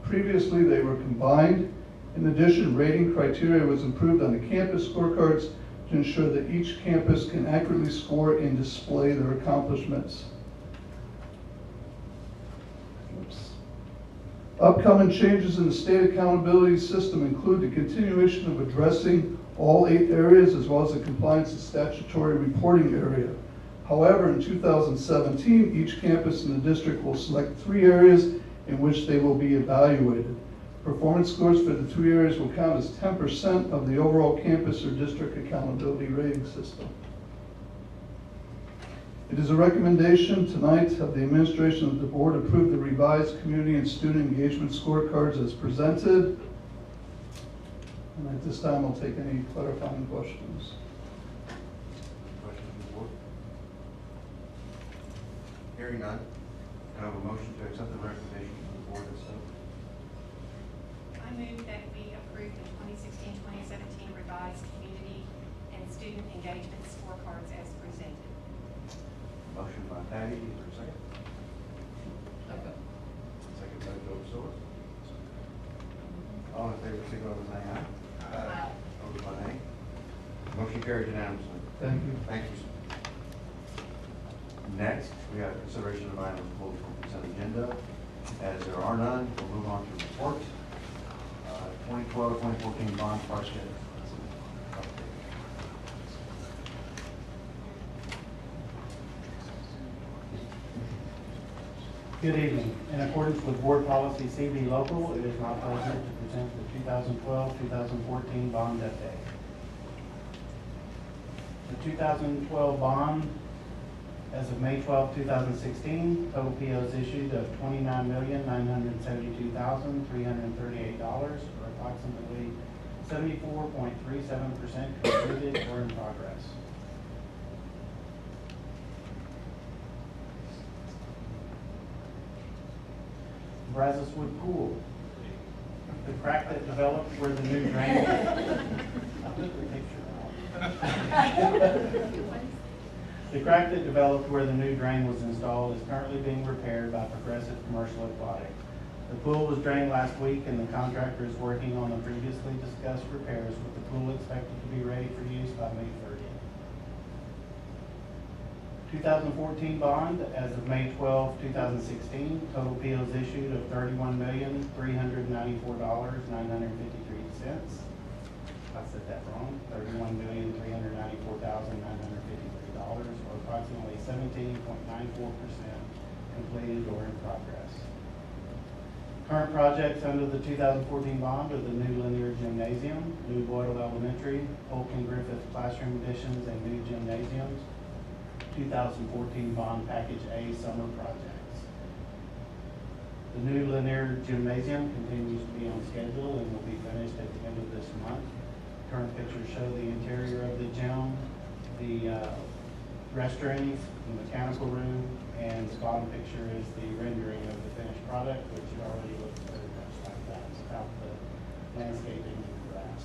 Previously, they were combined. In addition, rating criteria was improved on the campus scorecards to ensure that each campus can accurately score and display their accomplishments. Upcoming changes in the state accountability system include the continuation of addressing all 8 areas as well as the compliance and statutory reporting area. However, in 2017, each campus in the district will select 3 areas in which they will be evaluated. Performance scores for the 2 areas will count as 10% of the overall campus or district accountability rating system. It is a recommendation tonight of the administration that the board approve the revised community and student engagement scorecards as presented. And at this time, I'll take any clarifying questions. Questions from the board? Hearing none, can I have a motion to accept the recommendation from the board itself? I move that we approve the 2016-2017 revised community and student engagement scorecards as presented. Motion by Patty, is there a second? Second by Joe Solis. All in favor, signify by saying aye. Aye. Opposed by nay. Motion carried unanimously. Thank you. Thank you, sir. Next, we have consideration of items pulled from consent agenda. As there are none, we'll move on to report. 2012-2014 bond project. Good evening. In accordance with Board Policy CB Local, it is my pleasure to present the 2012-2014 bond update. The 2012 bond, as of May 12, 2016, total POs issued of $29,972,338, or approximately 74.37% completed or in progress. Brazos Wood Pool. The crack that developed where the new drain. I took the picture. The crack that developed where the new drain was installed is currently being repaired by Progressive Commercial Aquatic. The pool was drained last week and the contractor is working on the previously discussed repairs, with the pool expected to be ready for use by May 30th. 2014 bond, as of May 12, 2016, total POs issued of $31,394,953. I said that wrong. $31,394,953, or approximately 17.94% completed or in progress. Current projects under the 2014 bond are the new linear gymnasium, new Boyle Elementary, Polk and Griffith classroom additions, and new gymnasiums. 2014 bond package A summer projects. The new linear gymnasium continues to be on schedule and will be finished at the end of this month. Current pictures show the interior of the gym, the restrooms, the mechanical room, and the bottom picture is the rendering of the finished product, which already looks very much like that. It's about the landscaping and grass.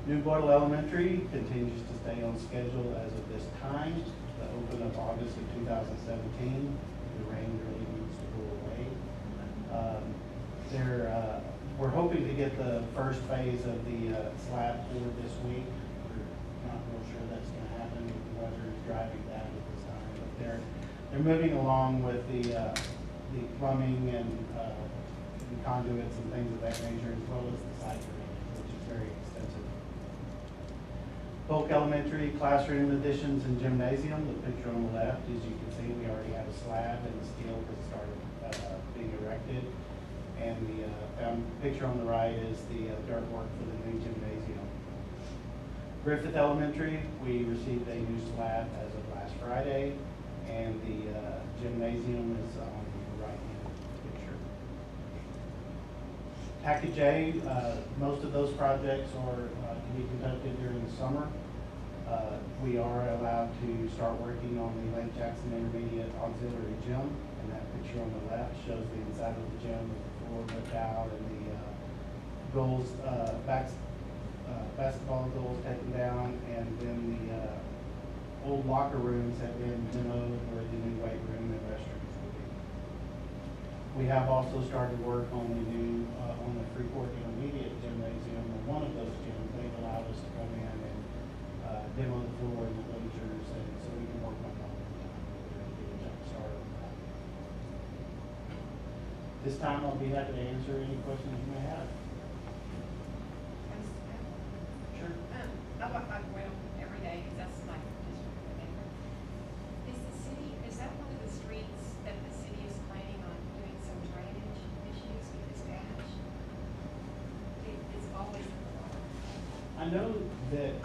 New Boyle Elementary continues to stay on schedule as of this time. The open of August of 2017. The rain really needs to go away. We're hoping to get the first phase of the slab poured this week. We're not real sure that's going to happen. The weather is driving that at this time, but they're moving along with the plumbing and conduits and things of that nature, as well as the site drainage, which is very extensive. Polk Elementary classroom additions and gymnasium. The picture on the left, as you can see, we already have a slab and the steel has started being erected. And the picture on the right is the dirt work for the new gymnasium. Griffith Elementary, we received a new slab as of last Friday, and the gymnasium is on the right-hand picture. Package A, most of those projects are to be conducted during the summer. We are allowed to start working on the Lake Jackson Intermediate Auxiliary Gym, and that picture on the left shows the inside of the gym with the floor ripped out and the goals, basketball goals taken down, and then the old locker rooms have been demoed where the new weight room and restrooms will be. We have also started work on the new, on the Freeport Intermediate Gymnasium, and one of those gyms, they've allowed us to come in and demo the floor and the bleachers, and so we can work on that and get a jump start on that. This time I'll be happy to answer any questions you may have. Sure. I walk by Boyle every day because that's my district. Is the city, is that one of the streets that the city is planning on doing some drainage issues with this ash? It's always in the water. I know that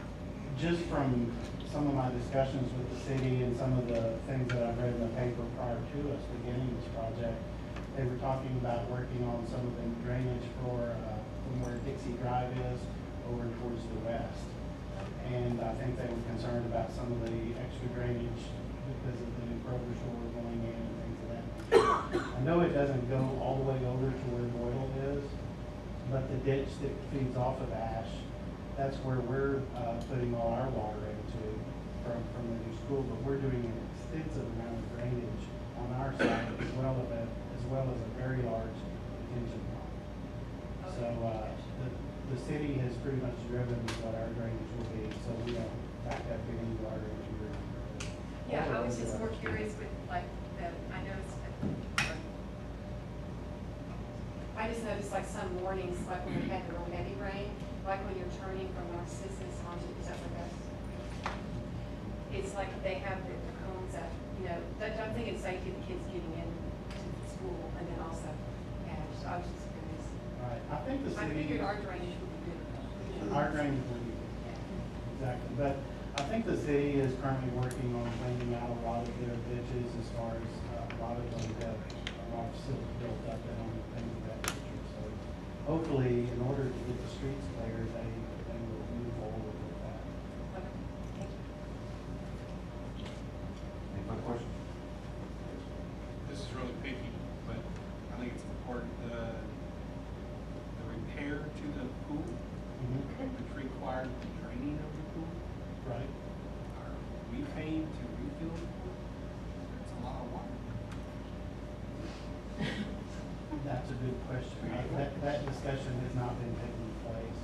just from some of my discussions with the city and some of the things that I've read in the paper prior to us beginning this project, they were talking about working on some of the drainage for from where Dixie Drive is over towards the west. And I think they were concerned about some of the extra drainage because of the new Kroger store going in and things of that nature. I know it doesn't go all the way over to where Boyle is, but the ditch that feeds off of Ash, that's where we're putting all our water into from the new school, but we're doing an extensive amount of drainage on our side as well as a very large detention pond. So the city has pretty much driven what our drainage will be, so we don't back up any of our engineering. Yeah, I was just more curious with like I noticed some mornings, like when we had the real heavy rain, like when you're turning from Narcissus onto Zephyr. It's like they have the cones that, I'm thinking safety of the kids getting in to school and then also cash. So I was just curious. Right, I think the I city. figured our drainage would be good. Our drainage will be, exactly, but I think the city is currently working on cleaning out a lot of their ditches as far as, a lot of them have a lot of silt built up in them, and things of that nature, so hopefully, in order to get the streets clear, they will move forward with that. Any further questions? This is really picky, but I think it's important, the repair to the pool, which required the draining of the pool. Right. Are we paying to refill the pool? That's a lot of water. That's a good question. That discussion has not been taking place.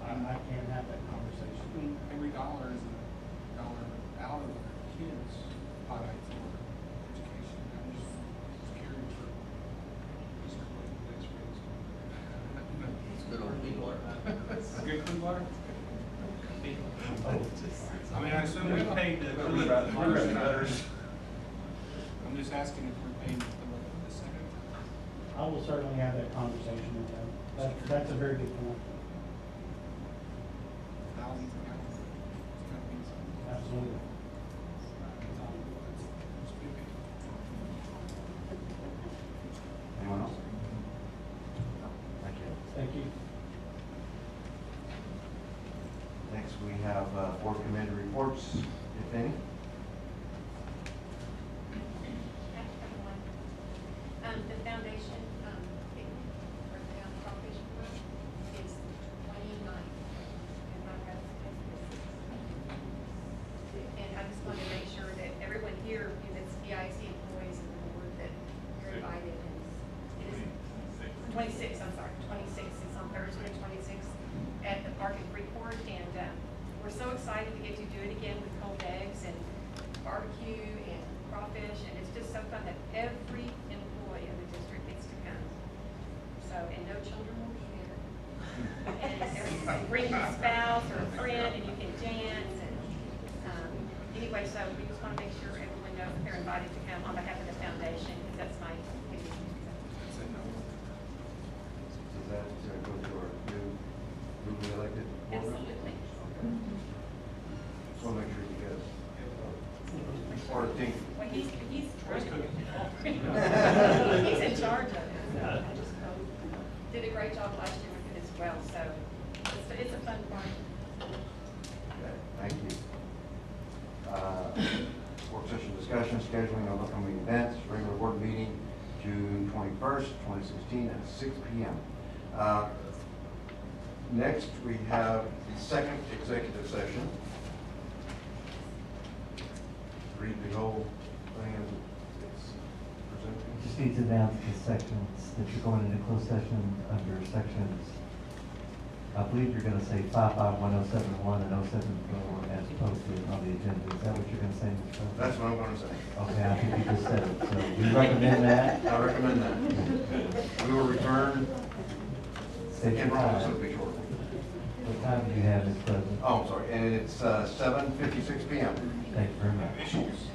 I can't have that I conversation. mean, every dollar is a dollar out of our kids' pot for education. I'm just curious for Mr. Blake's raise. It's good old clean water. Good clean water? I mean, I assume we paid the first gutters. I'm just asking if we're paying the second. I will certainly have that conversation with them. That's a very good point. Thousands of gallons. It's gotta be something. Absolutely. Anyone else? Thank you. Thank you. Next, we have board committee reports, if any. The foundation, picnic for the Crawfish Board is 29th. And I just wanted to make sure that everyone here, that's BIC employees and the board, that you're invited. And it is 26, I'm sorry, 26. It's on Thursday, 26th at the park in Freeport. And we're so excited to get to do it again with cold eggs and barbecue and crawfish. And it's just so fun that every employee of the district gets to come. So, and no children will be there. And everybody bring a spouse or a friend and you can dance. And anyway, so we just want to make sure everyone knows that they're invited to come on behalf of the foundation, because that's my opinion. Does that go to our newly elected board members? Absolutely. Okay. Just want to make sure you guys part of the team. Well, he's he's in charge of it. Did a great job last year with it as well, so it's a fun party. Okay, thank you. Work session discussion, scheduling of upcoming events, regular board meeting, June 21st, 2016 at 6 p.m. Next, we have the second executive session. Read the whole thing as it's presented. Just need to announce the sections that you're going into closed session under sections. I believe you're gonna say 551071 and 074 as posted on the agenda. Is that what you're gonna say, Mr. President? That's what I'm going to say. Okay, I think you just said it, so we recommend that. I recommend that. We will return State in your Rome, so time. it'll be short. What time do you have, Mr. President? Oh, I'm sorry, and it's 7:56 p.m. Thank you very much. Issues.